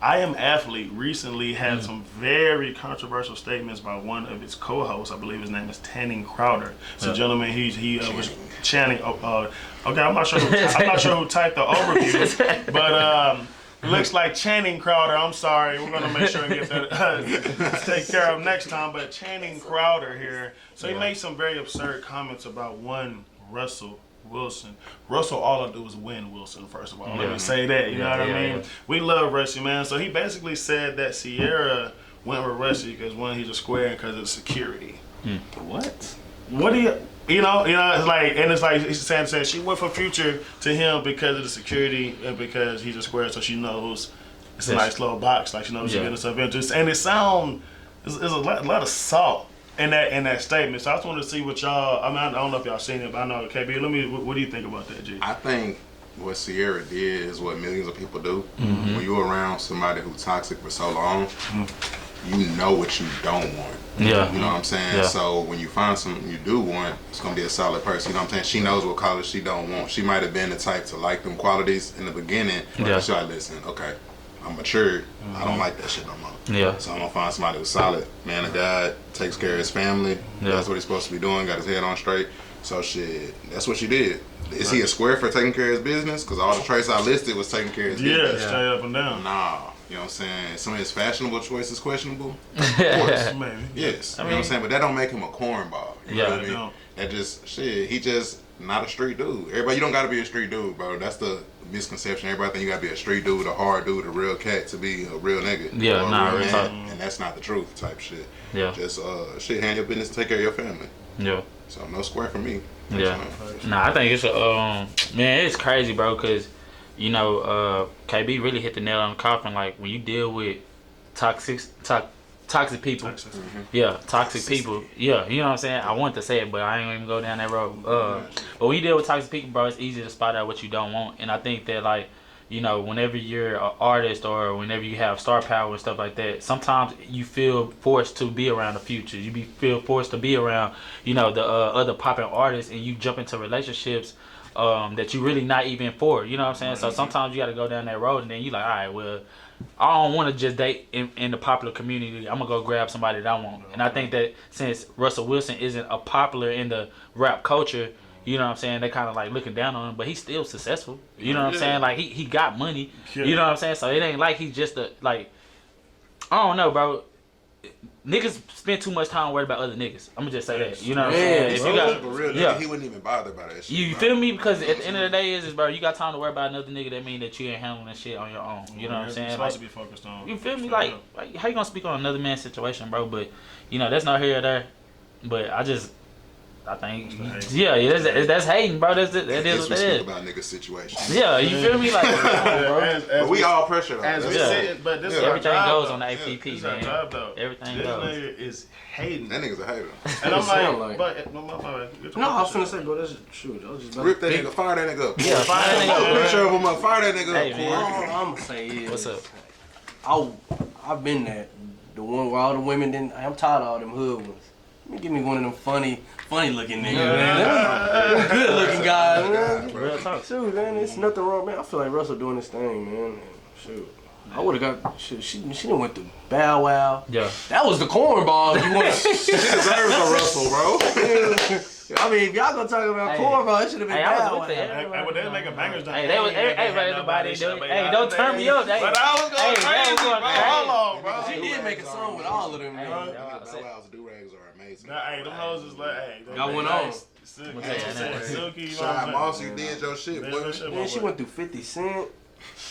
I Am Athlete recently had some very controversial statements by one of its co-hosts. I believe his name is Channing Crowder. It's a gentleman. He was Channing. Okay, I'm not sure. I'm not sure who typed the overview, but looks like Channing Crowder. I'm sorry. We're gonna make sure and get that take care of next time. But Channing Crowder here. So he made some very absurd comments about one Russell Wilson. Russell, all I do is win Wilson, first of all. Let me say that, you know what I mean? Yeah. We love Russie, man. So he basically said that Sierra went with Russie because, one, he's a square and because of security. What? What do you know, it's like he's saying she went for Future to him because of the security and because he's a square, so she knows it's a nice little box, like she knows she's getting herself into. And it sounds, there's a lot of salt in that statement. So I just want to see what y'all. I mean, I don't know if y'all seen it, but I know KB. What do you think about that, G? I think what Sierra did is what millions of people do. When you're around somebody who's toxic for so long, you know what you don't want. Yeah. You know what I'm saying? Yeah. So when you find something you do want, it's gonna be a solid person. You know what I'm saying? She knows what qualities she don't want. She might have been the type to like them qualities in the beginning. Yeah. She's like, listen, okay, I'm matured. I don't like that shit no more. Yeah. So I'm gonna find somebody who's solid. Man of God, takes care of his family. Yeah. That's what he's supposed to be doing. Got his head on straight. So shit, that's what she did. Is he a square for taking care of his business? Because all the traits I listed was taking care of his business. Straight up and down. Nah, you know what I'm saying? Some of his fashionable choices questionable. Maybe. Yes, you know what I'm saying? But that don't make him a cornball. You know Yeah. what I mean? No. That just, shit, he just not a street dude. Everybody, you don't gotta be a street dude, bro. That's the misconception. Everybody think you gotta be a street dude, a hard dude, a real cat to be a real nigga. Yeah, or a nah, real real man. talk. And that's not the truth type shit. Yeah. Just, shit, handle your business, take care of your family. Yeah. So no square for me. Yeah. Nah, I think it's man, it's crazy, bro, because you know, KB really hit the nail on the coffin. Like when you deal with toxic people, yeah, toxic people, yeah, you know what I'm saying. I want to say it, but I ain't gonna even go down that road. But when you deal with toxic people, bro, it's easy to spot out what you don't want, and I think that like, you know, whenever you're an artist or whenever you have star power and stuff like that, sometimes you feel forced to be around the future. You feel forced to be around, you know, the other popping artists, and you jump into relationships that you really not even for. You know what I'm saying? So sometimes you got to go down that road, and then you like, all right, well, I don't want to just date in the popular community. I'm gonna go grab somebody that I want. And I think that since Russell Wilson isn't a popular in the rap culture, you know what I'm saying, they kind of like looking down on him, but he's still successful. You know what I'm saying? Like he got money. You know what I'm saying? So it ain't like he's just a like. I don't know, bro. Niggas spend too much time worried about other niggas. I'm gonna just say that. You know what I'm saying? If you got, a real nigga, he wouldn't even bother about that shit. you feel me? Because at the end of the day, is bro, you got time to worry about another nigga. That mean that you ain't handling that shit on your own. You know what I'm saying? You're Like, supposed to be focused on. you feel me? Like how you gonna speak on another man's situation, bro? But you know that's not here or there. But I think, that's hating, bro. That is what that is. About niggas' situation. Yeah, you feel me? Like, bro. But we all pressure though. As we sit, but this is Everything our job, goes though. on the APP, This is man. our job, though. Everything this goes. nigga is hating. That nigga's a hater. And I'm Sound like, but my No, I was finna say, bro, that's shoot. I was just about Rip to that pick. nigga, fire that nigga up. Yeah, fire that nigga up, bro. Picture of him up, fire that nigga Hey, up. man. All I'm gonna say is, What's up? I've been that. The one where all the women didn't. I'm tired of all them hood ones. Let me give me one of them funny looking niggas, man. Good looking guys, man. Real talk. Shoot, man, it's nothing wrong, man. I feel like Russell doing this thing, man. Shoot. I would have got. She done went through Bow Wow. Yeah. That was the cornball. If you want, She deserves a Russell, bro. I mean, if y'all gonna talk about cornball, it should have been Hey, I Bow was with Wow. that. Hey, but they making bangers down Hey, there. they was everybody do it. Hey, don't turn me up. Hey, But I was going Hey, crazy, that was bro. going crazy. Hold on, bro. She did make a song with all of them, Hey, bro. Bow Wow's do-rags are amazing. Nah, hey, them hoes is like, hey. they Got one nice. on. Silky, What's that? silky, you know Shy what I'm Moss, saying? you did your shit, Man, boy. that shit Man, she my went through 50 Cent.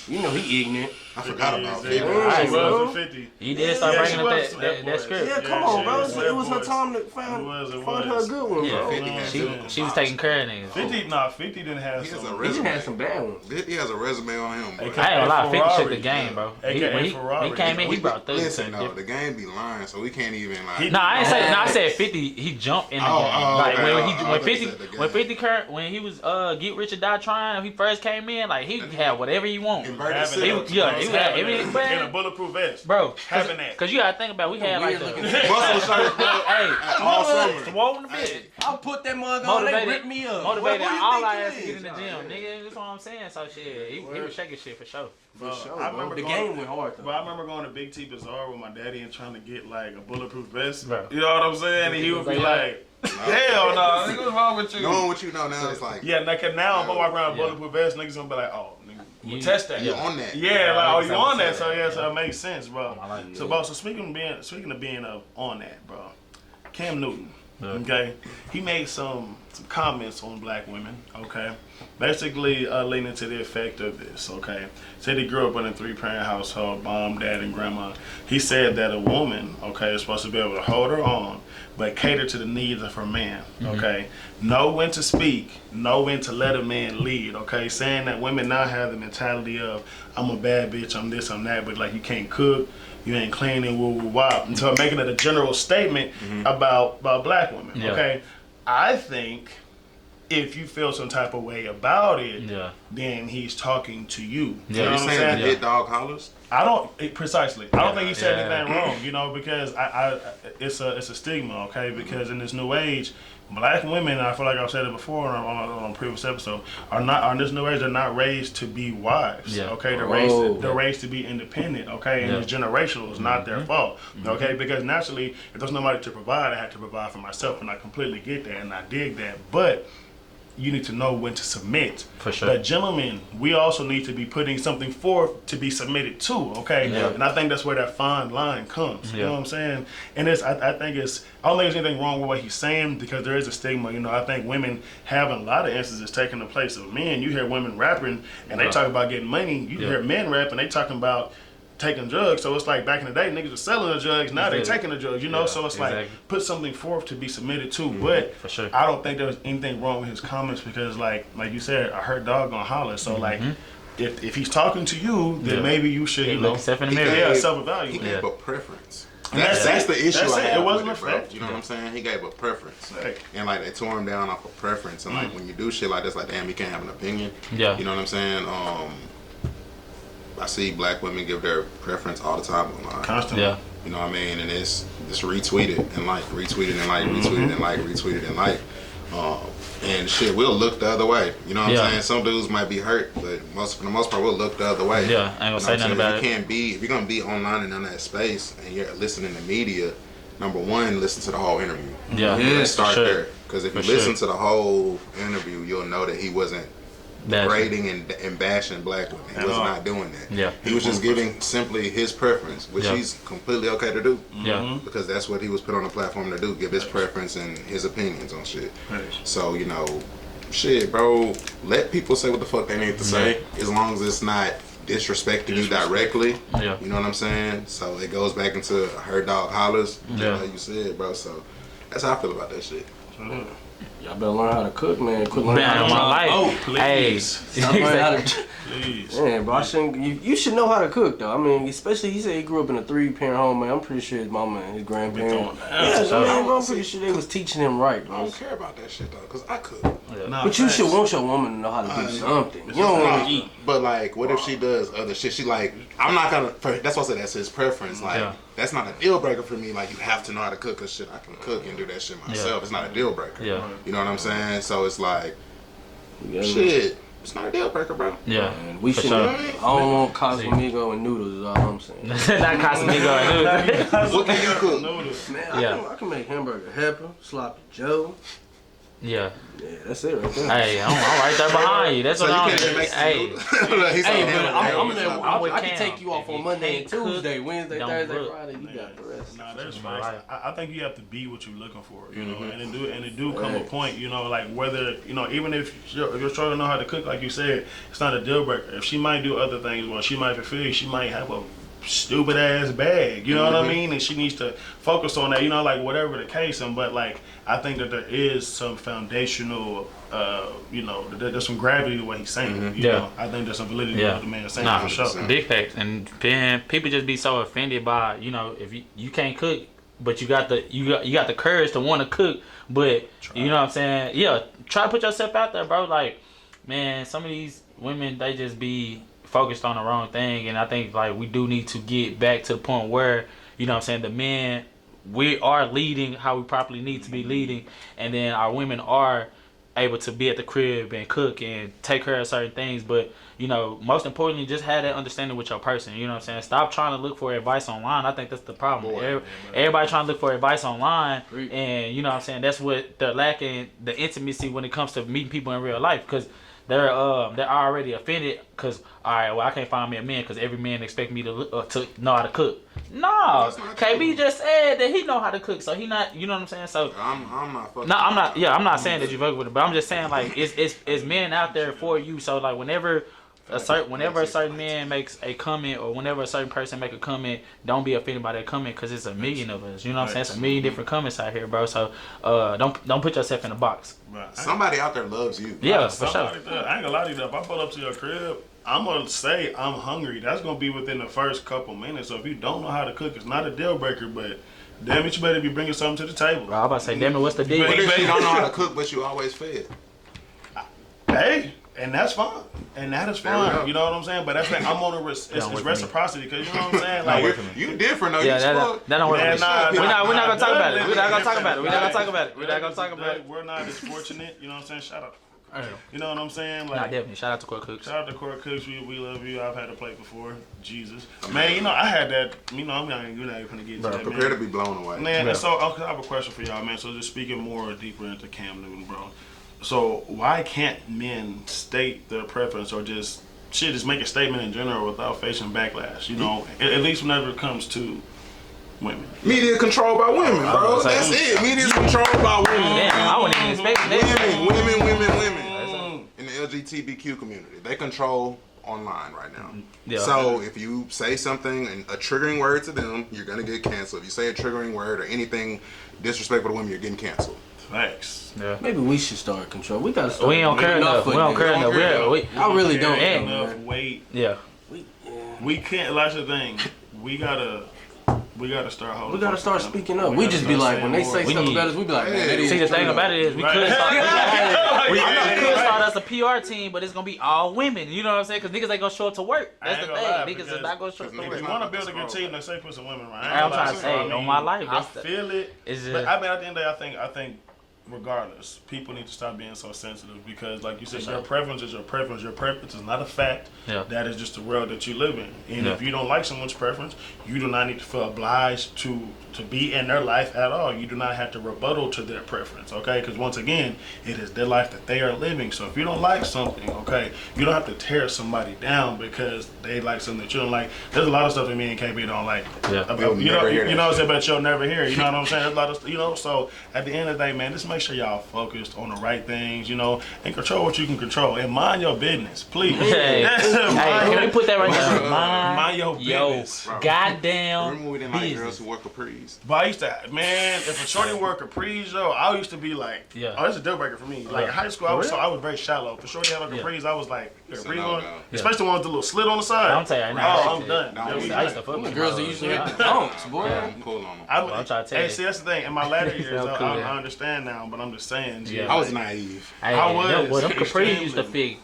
You know he ignorant. I forgot about Yeah, that. Alright, she bro. was at 50. He did start Yeah, bringing she up was that boy. script. Yeah, come Yeah, on, she bro. was It was her boys. time to It find was. her a good one, Yeah, bro. 50 had she some was taking care of niggas. 50 didn't have He has a some. He just resume. had some bad ones. He has a resume on him, bro. Hey, I ain't gonna lie, 50 shook Ferrari, the game, bro. AKA When he Ferrari. came in, he brought 30 Listen, something though, different. the game be lying, so we can't even like. No, I ain't say. No, I said 50. He jumped in the game. Like okay. when he I when thought you 50 said the when game. 50 when he was Get Rich or Die Trying. He first came in, like he had whatever he want. Inverted Having silk. He was- yeah, he was having everything, that. In a man. bulletproof vest. Bro, Having that. cause you gotta think about it, we had like Weird the looking- Muscle shirt, bro. hey All summer. swole in the bit. I'll put that mug on. They Motivated, rip me up. motivated What do you all think our it ass to get is? in the gym, nigga. That's what I'm saying. So shit, he was shaking shit for sure. For sure, I bro. remember The going- game went hard though. But I remember going to Big T Bazaar with my daddy and trying to get like a bulletproof vest. Bro. You know what I'm saying? And he would be like, hell no, nigga, what's wrong with you? Knowing what you know now, it's like, Yeah, like now if I walk around with Yeah. bulletproof vest, niggas gonna be like, oh, nigga, You- test that. you on that. Yeah, like, oh, you on that? So Yeah. yeah, so it makes sense, bro. I like So, bro, so speaking of being on that, bro, Cam Newton, okay, he made some comments on black women, okay, basically leading to the effect of this, okay. Said he grew up in a 3-parent household, mom, dad, and grandma. He said that a woman, okay, is supposed to be able to hold her own, but cater to the needs of her man, okay. Know when to speak, know when to let a man lead, okay. Saying that women now have the mentality of, I'm a bad bitch, I'm this, I'm that, but like you can't cook, you ain't cleaning, woo woo wop. And so making it a general statement about black women, Yeah. okay. I think if you feel some type of way about it, Yeah. then he's talking to you. Yeah. You know You what I'm saying saying? the hit dog hollers? I don't precisely. I don't think he said Yeah. anything wrong, you know, because I it's a stigma, okay? Because in this new age, black women, I feel like I've said it before on a previous episode, are not on this new age. They're not raised to be wives, Yeah. okay? They're Oh. raised to be independent, okay? And Yeah. it's generational. It's not their fault, okay? Because naturally, if there's nobody to provide, I have to provide for myself, and I completely get that and I dig that, but you need to know when to submit. For sure. But gentlemen, we also need to be putting something forth to be submitted to, okay? Yeah. And I think that's where that fine line comes. You Yeah. know what I'm saying? And I think I don't think there's anything wrong with what he's saying because there is a stigma. You know, I think women have in a lot of instances taken the place of men. You hear women rapping and they talk about getting money. You Yeah. hear men rap and they talking about taking drugs. So it's like back in the day, niggas were selling the drugs. Now they taking the drugs, you know? Yeah, So it's like, exactly. put something forth to be submitted to. But For sure. I don't think there was anything wrong with his comments because like you said, I heard dog gonna holler. So like, if he's talking to you, then Yeah. maybe you should, He you look know, himself in the mirror. yeah, He self-evaluate. gave Yeah. a preference. And That's the issue That's I it. have It wasn't with a it, bro. fact. You know what I'm saying? He gave a preference. Right. And like they tore him down off a preference. And like when you do shit like this, like damn, you can't have an opinion. Yeah. You know what I'm saying? I see black women give their preference all the time online. Constantly. Yeah. You know what I mean? And it's just retweeted and like, retweeted and like, retweeted and like, retweeted and like. And shit, we'll look the other way. You know what Yeah. I'm saying? Some dudes might be hurt, but for the most part, we'll look the other way. Yeah, I ain't gonna say You know what I'm nothing saying? about If you're gonna be online and in that space, and you're listening to media, number one, listen to the whole interview. Yeah. Let's start sure. there. Because if you For listen sure. to the whole interview, you'll know that he wasn't grading and bashing black women. He was not doing that. Yeah. He was just giving simply his preference, which he's completely okay to do. Yeah. Because that's what he was put on the platform to do, give his preference and his opinions on shit. So, you know, shit, bro, let people say what the fuck they need to say, as long as it's not disrespecting you directly. Yeah. You know what I'm saying? So it goes back into her dog hollers, like you said, bro. So that's how I feel about that shit. Y'all better learn how to cook, man. Quit learning Man, how on to my chop. life. Oh, please. Stop learning how to. Please. Man, bro, I shouldn't. You should know how to cook, though. I mean, especially he said he grew up in a 3-parent home, man. I'm pretty sure his mama and his grandparents. I'm pretty sure they was teaching him right, I bro. don't care about that shit though, cause I cook. Nah, But you facts. should want your woman to know how to do something. You don't want to eat. But like, what if she does other shit? She like, I'm not gonna. That's why I said that's his preference. Like, that's not a deal breaker for me. Like, you have to know how to cook. Cause shit, I can cook and do that shit myself. It's not a deal breaker. Yeah. You know what I'm saying? So it's like, Yeah, shit, it's not a deal breaker, bro. Yeah. man, we For should. sure. I don't want Casamigo and noodles. Is all I'm saying. Not Casamigo. What can you cook? Man, I can make hamburger helper, sloppy Joe. Yeah. Yeah, that's it right there. Hey, I'm right there behind you. That's So what you I'm can't even make some Hey. noodles? Hey, but I'm with I can Cam. take you off If on you Monday can't and cook, Tuesday, Wednesday, don't Thursday, cook. Friday. You got the rest. Nah, that's my right. life. I think you have to be what you're looking for, you know, and it do come a point, you know, like whether, you know, even if you're struggling to know how to cook, like you said, it's not a deal breaker. If she might do other things, well, she might fulfill you, she might have a stupid ass bag, you know what I mean, and she needs to focus on that, you know, like whatever the case. And but like I think that there is some foundational, you know, there's some gravity to what he's saying. You know, I think there's some validity to what the man is saying for sure. Big facts. And then people just be so offended by, you know, if you can't cook, but you got the courage to want to cook, but you know what I'm saying? Yeah, try to put yourself out there, bro. Like, man, some of these women, they just be focused on the wrong thing, and I think like we do need to get back to the point where, you know what I'm saying, the men, we are leading how we properly need to be leading, and then our women are able to be at the crib and cook and take care of certain things. But you know, most importantly, just have that understanding with your person. You know what I'm saying? Stop trying to look for advice online. I think that's the problem. Everybody trying to look for advice online, and you know what I'm saying, that's what they're lacking, the intimacy when it comes to meeting people in real life, because they're already offended because, all right, well, I can't find me a man because every man expect me to know how to cook. No, KB just said that he know how to cook, so he not, you know what I'm saying? So I'm not fucking. no, I'm not. Yeah, I'm not saying that you fuck with it, but I'm just saying like it's men out there for you. So like whenever a certain man makes a comment, or whenever a certain person make a comment, don't be offended by that comment, because it's a million of us. You know what I'm saying? It's a million different comments out here, bro. So don't put yourself in a box. Somebody out there loves you. Yeah, for sure. I ain't gonna lie to you, if I pull up to your crib, I'm gonna say I'm hungry. That's gonna be within the first couple minutes. So if you don't know how to cook, it's not a deal breaker, but damn it, you better be bringing something to the table. Bro, I'm about to say, damn it, what's the deal? What if you don't know how to cook, but you always fed? Hey, and that's fine, and that is fine. You know what I'm saying? But that's like I'm on it's reciprocity, because you know what I'm saying. Like You different though. Yeah, you that don't work. Man, nah, We're not gonna talk about it. nah, We're not gonna talk nah, about it. We're not gonna talk about it. nah, We're not gonna talk about it. We're not as fortunate. You know what I'm saying? Shout out. You know what I'm saying? Nah, Like, definitely. Shout out to Court Cooks. shout out to Court Cooks. We love you. I've had a plate before. Jesus, man. You know I had that. You know you're not even gonna get to that, prepare man. to be blown away. Man, and so I have a question for y'all, man. So just speaking more deeper into Cam Newton, bro. So why can't men state their preference, or just make a statement in general without facing backlash? You know, at least whenever it comes to women. Media controlled by women, bro. That's it. Media controlled by women. Damn, I wouldn't even expect that. Women in the LGBTQ community. They control online right now. Yeah. So if you say something and a triggering word to them, you're gonna get canceled. If you say a triggering word or anything disrespectful to women, you're getting canceled. Facts. Yeah. Maybe we should start control. We gotta start. We don't care enough. We don't care enough. I really don't. Enough weight. Yeah. We can't. That's the thing. We gotta start holding. We gotta start speaking up. We just be like, when they say stuff about us, we be like, man, that is See, the thing true. about it is we could start us a PR team, but it's gonna be all women. You know what I'm saying? Because niggas ain't gonna show up to work. That's the thing. Niggas is not gonna show up to If work. you want to build a good team, let's say put some women around. I'm trying to say, on my life, I feel it. It's But I mean, at the end of the day, I think regardless, people need to stop being so sensitive because, like you said, your preference is your preference. Your preference is not a fact. Yeah. That is just the world that you live in. And Yeah. if you don't like someone's preference, you do not need to feel obliged to be in their life at all. You do not have to rebuttal to their preference, okay? Because once again, it is their life that they are living. So if you don't like something, okay, you don't have to tear somebody down because they like something that you don't like. There's a lot of stuff that me and KB don't like. Yeah. About, you know what I'm saying? But you'll never hear it. You know what I'm saying? There's a lot of, you know. So at the end of the day, man, just make sure y'all focused on the right things, you know, and control what you can control and mind your business, please. Hey, can we put that right there? Mind your business. Goddamn. Remember we didn't like girls who work capris? But I used to, man, if a shorty wore capris, yo, I used to be like, oh, it's a deal breaker for me. Like in high school, I was very shallow. If a shorty had on capris, I was like, capris on, especially the ones with the little slit on the side. I'm telling you, I'm done. I used to fuck with Girls that usually hit the dunks, boy. I'm cool on them. I'm trying to tell you. Hey, see, that's the thing. In my latter years, cool, I understand now, but I'm just saying. Yeah. I was naive. I was. Boy, them capris used to fit.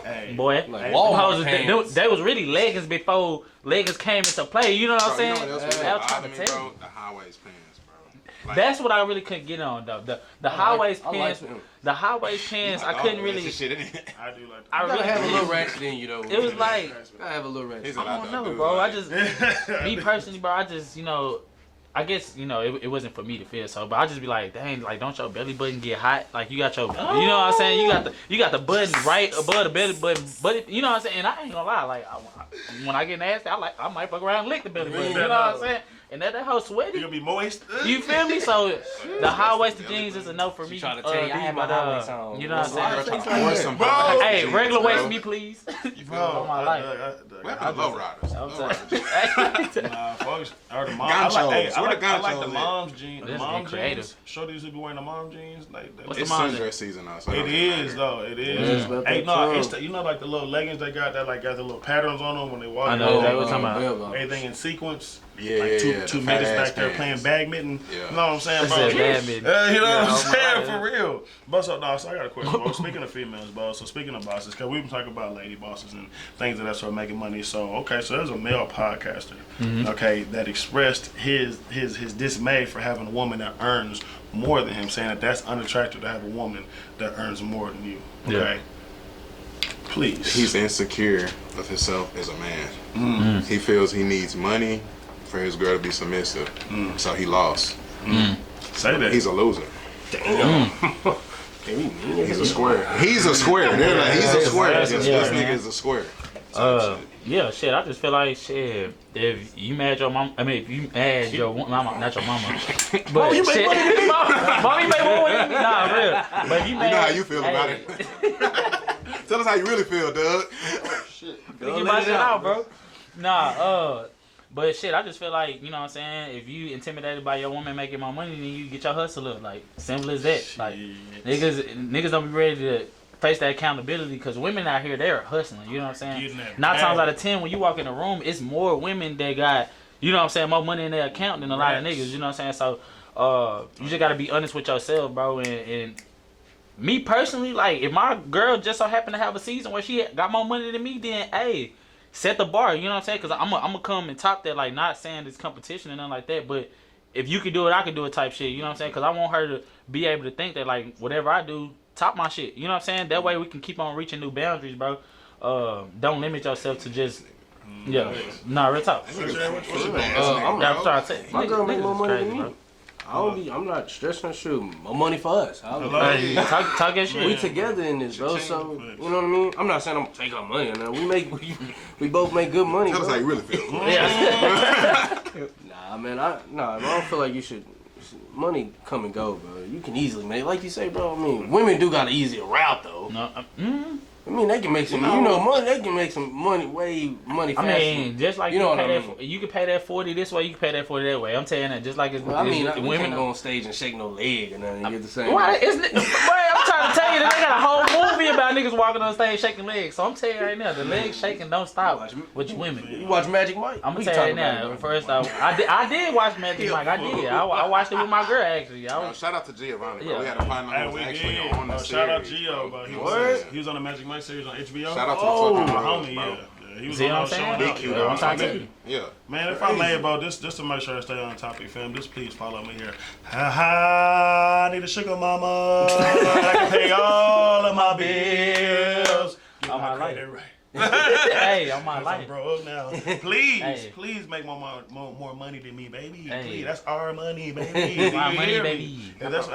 Hey. Boy, Like Walmart pants. they was really leggings before leggings came into play. You know what I'm saying? You know what else I was was trying to bothering me, tell bro? you. The high-waist pants, bro. Like, That's what I really couldn't get on though. The high waist I like pants, them. the high waist pants, I couldn't really. Shit, in it. I do like I You gotta really have a little ratchet in you though. It was like Gotta have a little ratchet. He's I allowed don't to know, do bro. it. I just me personally, bro. I just I guess it wasn't for me to feel so, but I just be like, dang, like don't your belly button get hot? Like you got your, you know what I'm saying? You got the button right above the belly button, but you know what I'm saying? And I ain't gonna lie, like when I get nasty, I might fuck around and lick the belly button. You know what I'm saying? And that hoe sweaty. You gonna be moist. You feel me? So the high waisted jeans is a no for me. trying to tell you, I had my high waist on. You know what I'm saying? Or some Bro. Hey, regular waist me, please. Bro, my life. We're low riders. I'm Low riders. saying. Nah, folks, or the mom. Ganchos. I Where like the the ganchos mom's jeans. The This mom is creative. jeans. Shorties who be wearing the mom jeans. Like, What's It's the mom sundress season now. So it is though. It is. Yeah. Hey, no, it's the, like the little leggings they got that like got the little patterns on them when they walk. I know exactly what you're talking about. Everything in sequence. Yeah, Like yeah, two the niggas fat-ass back there pants. playing badminton. Yeah. You know what I'm saying, That's bro? it, badminton. You know what I'm Yeah, saying? man. For real. But so I got a question, bro. Speaking of females, bro. So speaking of bosses, because we've been talking about lady bosses and things of that sort of making money. So okay, so there's a male podcaster, okay, that expressed his dismay for having a woman that earns more than him, saying that that's unattractive to have a woman that earns more than you. Okay. Please. He's insecure of himself as a man. He feels he needs money for his girl to be submissive. So he lost. Say that. He's a loser. Damn. He's a square. He's a square. They're like, he's a square. This nigga is a square. Yeah, shit. I just feel like shit. If you mad your mom, I mean, if you mad your mama, not your mama, but you shit, mommy make more than me. Nah, real. But if you mad, You know how you feel about it. Tell us how you really feel, Doug. Get my shit out, bro. Nah, but shit, I just feel like, you know what I'm saying, if you intimidated by your woman making more money, then you get your hustle up. Like, simple as that. Like, niggas don't be ready to face that accountability because women out here, they're hustling. You know what I'm saying? 9 times out of 10, when you walk in a room, it's more women that got, you know what I'm saying, more money in their account than a lot of niggas. You know what I'm saying? So, you just got to be honest with yourself, bro. And me personally, like, if my girl just so happened to have a season where she got more money than me, then, hey, set the bar, you know what I'm saying? Because I'm gonna come and top that, like, not saying it's competition and nothing like that, but if you can do it, I can do it type shit, you know what I'm saying? Because I want her to be able to think that, like, whatever I do, top my shit, you know what I'm saying? That way we can keep on reaching new boundaries, bro. Don't limit yourself to just, real talk. I'm trying to say, My girl make more money crazy, than bro. me. I'm not stressing shooting. More money for us. Hey, talk your shit. We together in this, bro. So you know what I mean. I'm not saying I'm gonna take our money. Now we both make good money. Tell us bro. how you really feel. Nah, man. I don't feel like you should. Money come and go, bro. You can easily make, like you say, bro. I mean, women do got an easier route though. No, I mean, they can make some, money. They can make some money, money faster. I mean, just like You know you what pay I that, mean. you can pay that 40 this way, you can pay that 40 that way. I'm telling you that, just like it's. Well, I mean, it's we women can't go on stage and shake no leg and nothing. You get the same. Why? Boy, I'm trying to tell you that they got a whole movie about niggas walking on stage shaking legs. So I'm telling you right now, the legs shaking don't stop with you women. You watch Magic Mike? I'm gonna tell you now. First, I did watch Magic Mike. I did. I watched it with my girl actually. Shout out to Giovanni, bro. Yeah. We had a partner who was actually on the series. Shout out Gio, bro. bro. He was on the Magic Mike series on HBO. Shout out to the fucking homie, bro. yeah. He was See on what I'm those saying? showing Big out. cute. I'm trying to tell you. Yeah. Man, if I may, bro, just to make sure I stay on topic, fam, just please follow me here. Ha ha, I need a sugar mama. I can pay all of my bills. Get On my credit life. right. Hey, on my I'm life. broke now. Please, Hey. please make more money than me, baby. Hey. Please, that's our money, baby. My You money, hear me? baby. And that's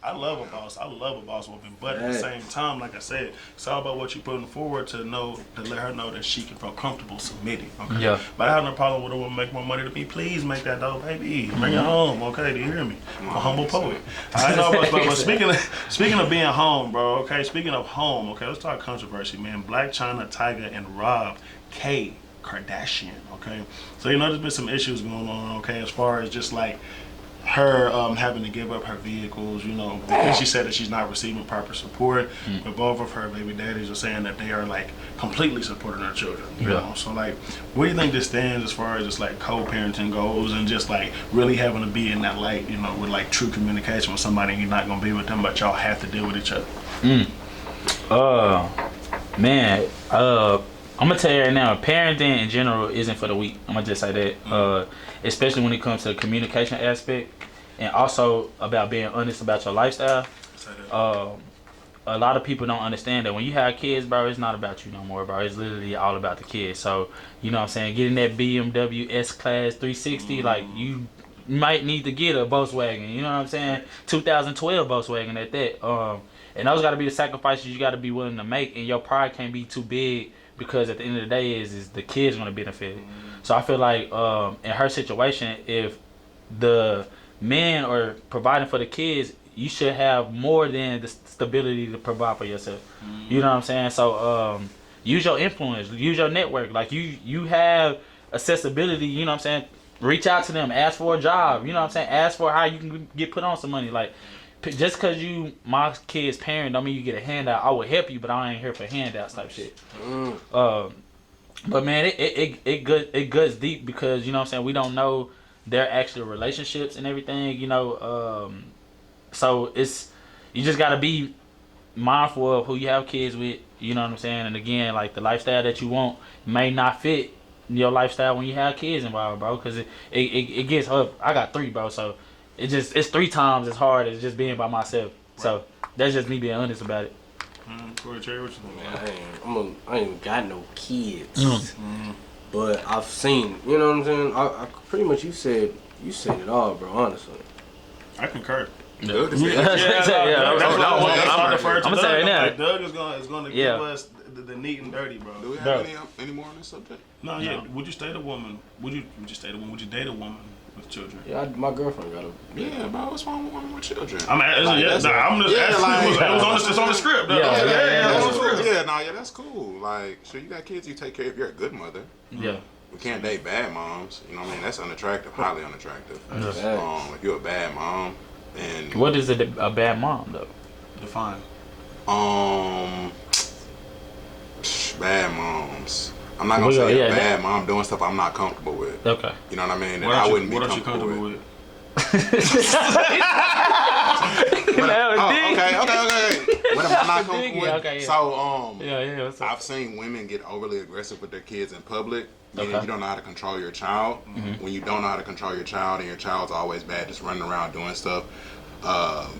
I love a boss. I love a boss woman, but at the same time, like I said, it's all about what you're putting forward to let her know that she can feel comfortable submitting. Okay. Yeah. But I have no problem with a woman make more money than me. Please make that dough, baby. Bring it home. Okay. Do you hear me? I'm a humble poet. I know, but speaking of being home, bro. Okay. Speaking of home, okay. Let's talk controversy, man. Blac Chyna, Tyga, and Rob K. Kardashian. Okay. So there's been some issues going on. Okay, as far as just like her having to give up her vehicles, because she said that she's not receiving proper support. But both of her baby daddies are saying that they are like completely supporting her children. You know, so like, where do you think this stands as far as just like co-parenting goes, and just like really having to be in that light, with like true communication with somebody, and you're not gonna be with them, but y'all have to deal with each other. Man, I'm gonna tell you right now, parenting in general isn't for the weak. I'm gonna just say that, especially when it comes to the communication aspect, and also about being honest about your lifestyle. A lot of people don't understand that when you have kids, bro, it's not about you no more, bro. It's literally all about the kids. So, you know what I'm saying, getting that BMW S-Class 360, like, you might need to get a Volkswagen, you know what I'm saying? 2012 Volkswagen at that. And those got to be the sacrifices you got to be willing to make, and your pride can't be too big, because at the end of the day is the kids going to benefit. So I feel like in her situation, if the men are providing for the kids, you should have more than the stability to provide for yourself. You know what I'm saying? So use your influence, use your network. Like you have accessibility, you know what I'm saying? Reach out to them, ask for a job, you know what I'm saying? Ask for how you can get put on some money. Like, just because you my kid's parent don't mean you get a handout. I will help you, but I ain't here for handouts type shit. But man, it goes deep, because you know what I'm saying, we don't know their actual relationships and everything, so you just gotta be mindful of who you have kids with, you know what I'm saying. And again, like, the lifestyle that you want may not fit your lifestyle when you have kids involved, bro, because it gets up. I got 3, bro, so it's 3 times as hard as just being by myself. So that's just me being honest about it. Corey, Cherry, what you think? Man, I ain't got no kids, but I've seen. You know what I'm saying? I pretty much you said it all, bro. Honestly, I concur. I'm gonna say right now. Like, Doug is gonna give us the neat and dirty, bro. Do we have any more on this subject? No, yeah. Would you date a woman? Would you date a woman with children? yeah, my girlfriend got a. Yeah, bro. What's wrong with women with children? I'm just asking. It's on the script. That's cool. Like, sure, you got kids, you take care of. You're a good mother. Yeah. We can't date bad moms. You know what I mean? That's unattractive, highly unattractive. If you're a bad mom, and what is a bad mom though? Define. Bad moms. I'm not gonna say a bad mom doing stuff I'm not comfortable with. Okay. You know what I mean? That I wouldn't be comfortable with. Okay. What am I not comfortable with? Okay, yeah. So, I've seen women get overly aggressive with their kids in public. Meaning you don't know how to control your child. When you don't know how to control your child, and your child's always bad, just running around doing stuff, I'm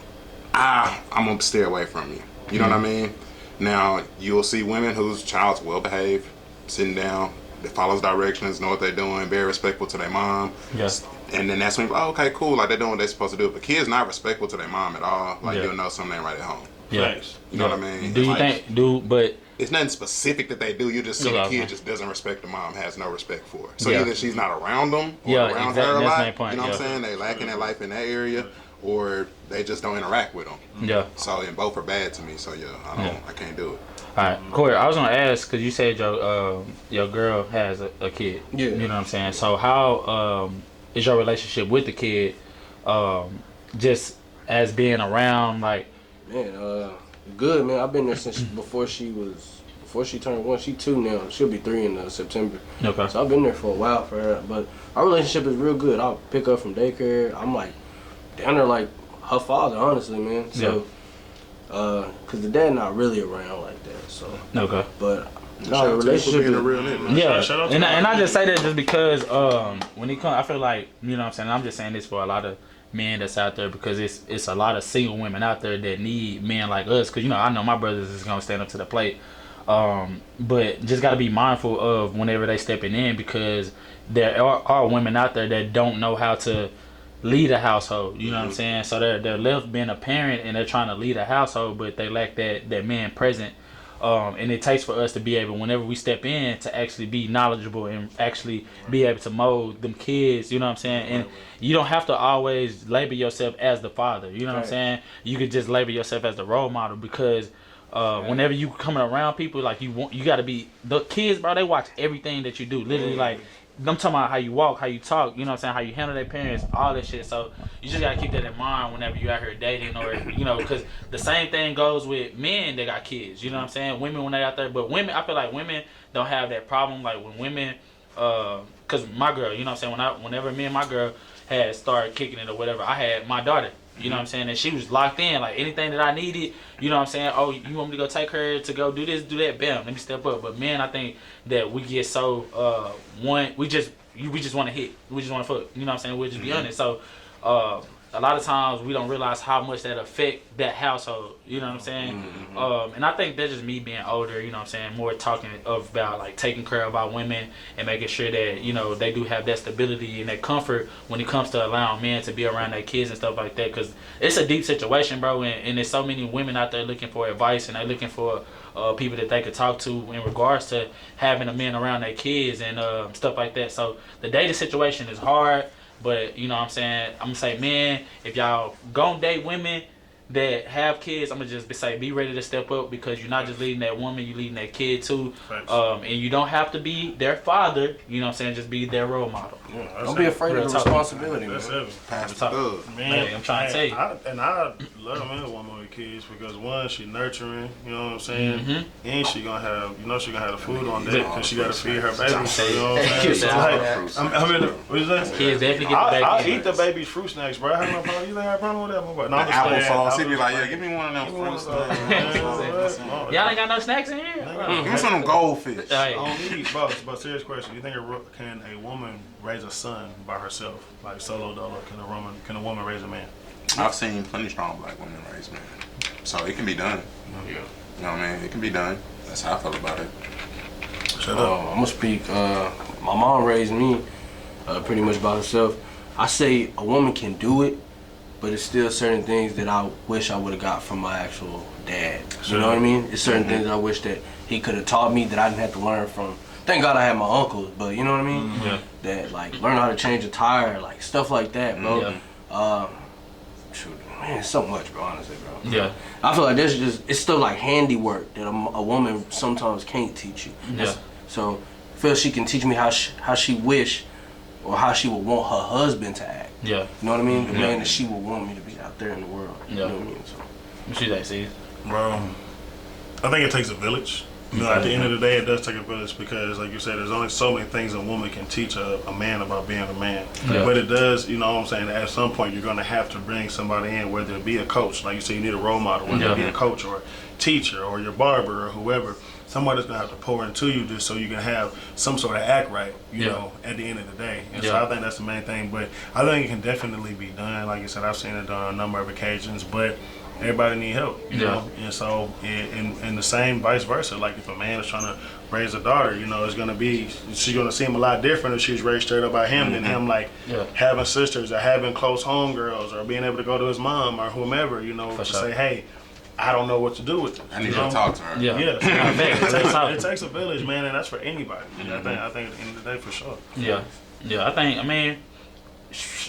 gonna stay away from you. You know what I mean? Now, you'll see women whose child's well behaved, sitting down, that follows directions, know what they're doing, very respectful to their mom. Yes. And then that's when you're like, okay, cool, like they're doing what they're supposed to do. But kids not respectful to their mom at all. Like, you'll know something ain't right at home. Yeah. You know what I mean? Do you but it's nothing specific that they do. You just see the kid just doesn't respect the mom, has no respect for her. So either she's not around them or around her a lot. You know what I'm saying? They lacking their life in that area, or they just don't interact with them. Yeah. So and both are bad to me. So I can't do it. All right, Corey, I was gonna ask, because you said your girl has a kid. Yeah. You know what I'm saying? So how is your relationship with the kid? Just as being around, like. Man, good, man. I've been there since before she turned 1. She 2 now. She'll be 3 in September. Okay. So I've been there for a while for her. But our relationship is real good. I'll pick her from daycare. I'm like down there like her father, honestly, man. So, cause the dad not really around like that. So. Okay. But No, the relationship being a is real nigga, man. Yeah, Shout out to and my I just say that just because when it comes, I feel like, you know what I'm saying, I'm just saying this for a lot of men that's out there, because it's a lot of single women out there that need men like us, because, you know, I know my brothers is going to stand up to the plate, but just got to be mindful of whenever they stepping in, because there are women out there that don't know how to lead a household, you know what I'm saying, so they're left being a parent and they're trying to lead a household, but they lack that man present. And it takes for us to be able, whenever we step in, to actually be knowledgeable and actually be able to mold them kids, you know what I'm saying? And you don't have to always label yourself as the father, you know what I'm saying? You could just label yourself as the role model, because whenever you coming around people, like you got to be, the kids, bro, they watch everything that you do, literally, like, I'm talking about how you walk, how you talk, you know what I'm saying, how you handle their parents, all that shit. So you just gotta keep that in mind whenever you out here dating, or, you know, because the same thing goes with men that got kids, you know what I'm saying, women when they out there. But women, I feel like women don't have that problem, like when women, because my girl, you know what I'm saying, whenever me and my girl had started kicking it or whatever, I had my daughter, you know what I'm saying, and she was locked in, like anything that I needed, you know what I'm saying, oh, you want me to go take her to go do this, do that, bam, let me step up. But men, I think that we get so, we just want to hit, we just want to fuck, you know what I'm saying, we'll just be honest. So, a lot of times we don't realize how much that affect that household, you know what I'm saying? And I think that's just me being older, you know what I'm saying, more talking about like taking care of our women and making sure that, you know, they do have that stability and that comfort when it comes to allowing men to be around their kids and stuff like that, because it's a deep situation, bro, and there's so many women out there looking for advice, and they're looking for people that they could talk to in regards to having a man around their kids and stuff like that. So the dating situation is hard. But, you know what I'm saying, I'm going to say, man, if y'all gon' date women that have kids, I'm going to just say, be ready to step up, because you're not just leading that woman, you're leading that kid too. And you don't have to be their father, you know what I'm saying, just be their role model. Yeah, Don't be afraid of the responsibility, man. Pass the thug. Man, Hey, I'm trying to tell you. I love me a woman with kids, because one, she nurturing, you know what I'm saying, and she gonna have, you know, she gonna have the food on deck, because she gotta feed her baby. So, you know what I'm saying? So, like, I mean, what you say? Kids definitely get the baby. I'll eat the baby's fruit snacks, bro. I have no problem. You think I have a problem with that? No, I'm just playing. Applesauce. He be like, yeah, give me one of them fruit snacks. Y'all ain't got no snacks in here? Give me some of them goldfish. I don't eat, but serious question. You think can a woman raise a son by herself, like solo dolo? Can a woman raise a man? I've seen plenty strong black women raise men, so it can be done. Yeah. You know what I mean? It can be done. That's how I feel about it. Shut up. I'm gonna speak. My mom raised me pretty much by herself. I say a woman can do it, but it's still certain things that I wish I would have got from my actual dad. You know what I mean? It's certain things I wish that he could have taught me that I didn't have to learn from. Thank God I had my uncles, but you know what I mean? Yeah. That like learn how to change a tire, like stuff like that, bro. Shoot, man, it's so much, bro. Honestly, bro. Yeah. I feel like that's it's still like handiwork that a woman sometimes can't teach you. Yeah. So I feel she can teach me how she wish, or how she would want her husband to act. Yeah. You know what I mean? The man that she would want me to be out there in the world. You Yeah. know what I mean? So. What you think, Steve? Bro, I think it takes a village. You know, at the end of the day, it does take a village, because, like you said, there's only so many things a woman can teach a man about being a man. Yeah. But it does, you know what I'm saying, at some point you're going to have to bring somebody in, whether it be a coach, like you say, you need a role model, whether it be a coach or a teacher or your barber or whoever. Somebody's going to have to pour into you just so you can have some sort of act right, you know, at the end of the day. And so I think that's the main thing. But I think it can definitely be done. Like I said, I've seen it done on a number of occasions, but everybody need help, you know? And so, and the same vice versa. Like if a man is trying to raise a daughter, you know, it's going to be, she's going to seem a lot different if she's raised straight up by him than him, like having sisters or having close homegirls or being able to go to his mom or whomever, you know, to say, hey, I don't know what to do with this. I need you to talk to her. Yeah, so it takes a village, man, and that's for anybody. I think at the end of the day, for sure. Yeah, I mean,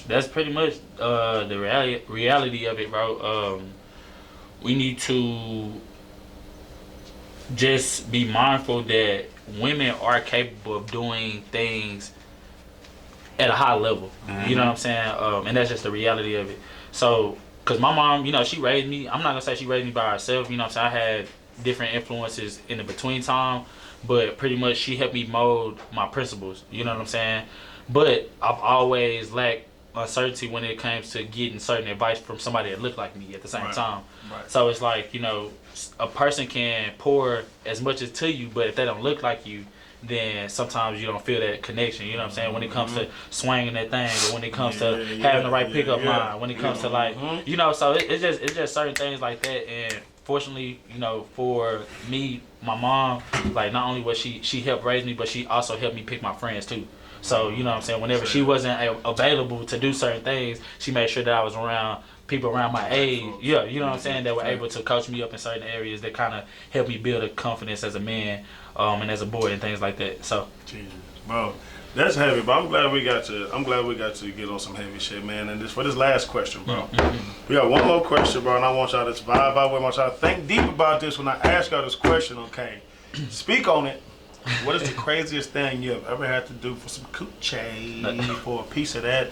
that's pretty much the reality of it, bro. We need to just be mindful that women are capable of doing things at a high level. You know what I'm saying? And that's just the reality of it. So, because my mom, you know, she raised me. I'm not going to say she raised me by herself. You know what I'm saying? I had different influences in the between time. But pretty much she helped me mold my principles. You know what I'm saying? But I've always lacked uncertainty when it comes to getting certain advice from somebody that looked like me at the same time. Right. So it's like, you know, a person can pour as much as to you, but if they don't look like you, then sometimes you don't feel that connection. You know what I'm saying? When it comes to swinging that thing, or when it comes to having the right pickup line, when it comes to like, you know, so it's just certain things like that. And fortunately, you know, for me, my mom, like not only was she helped raise me, but she also helped me pick my friends too. So, you know what I'm saying, whenever she wasn't available to do certain things, she made sure that I was around people around my age, you know what I'm saying, that were able to coach me up in certain areas that kind of helped me build a confidence as a man and as a boy and things like that. So, Jesus, bro, that's heavy, but I'm glad we got to get on some heavy shit, man. And for this last question, bro, we got one more question, bro, and I want y'all to vibe out. I want y'all to think deep about this when I ask y'all this question, okay? Speak on it. What is the craziest thing you've ever had to do for some coochie, for a piece of that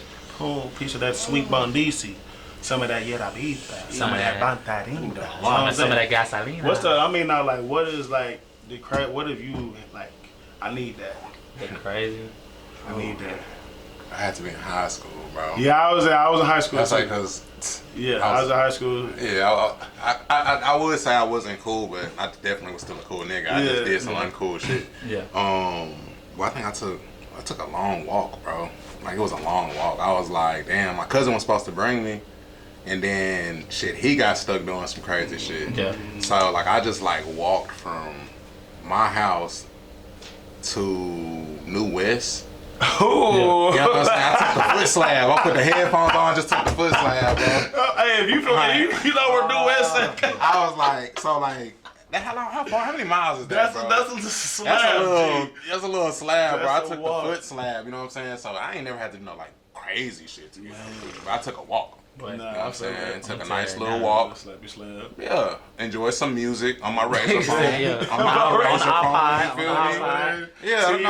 sweet bandisi, some of that yerabita, some of that bantarinda, some of that gasolina. What's the? I mean, now, like, what is like the what if you like? I need that. That's crazy. I need that. I had to be in high school, bro. Yeah, I was in high school. That's like because. Yeah, I was in high school. Yeah, I would say I wasn't cool, but I definitely was still a cool nigga. I just did some uncool shit. Yeah. Well, I think I took a long walk, bro. Like, it was a long walk. I was like, damn, my cousin was supposed to bring me, and then shit, he got stuck doing some crazy shit. Yeah. So like, I just like walked from my house to New West. Oh, You know what I'm saying? I took the foot slab. I put the headphones on, just took the foot slab, bro. Hey, if you feel you know where New West at. I was like, so like, how many miles is that, bro? That's a slab. That's a little slab, bro. I That's a took walk. the foot slab, you know what I'm saying? So I ain't never had to do no like crazy shit to be honest with you, but I took a walk. But You know what I'm saying? Took a nice saying, little walk. Slap. Yeah, enjoy some music on my razor phone. Yeah. On my razor iPod, phone, you feel on me? iPod. Yeah, See, I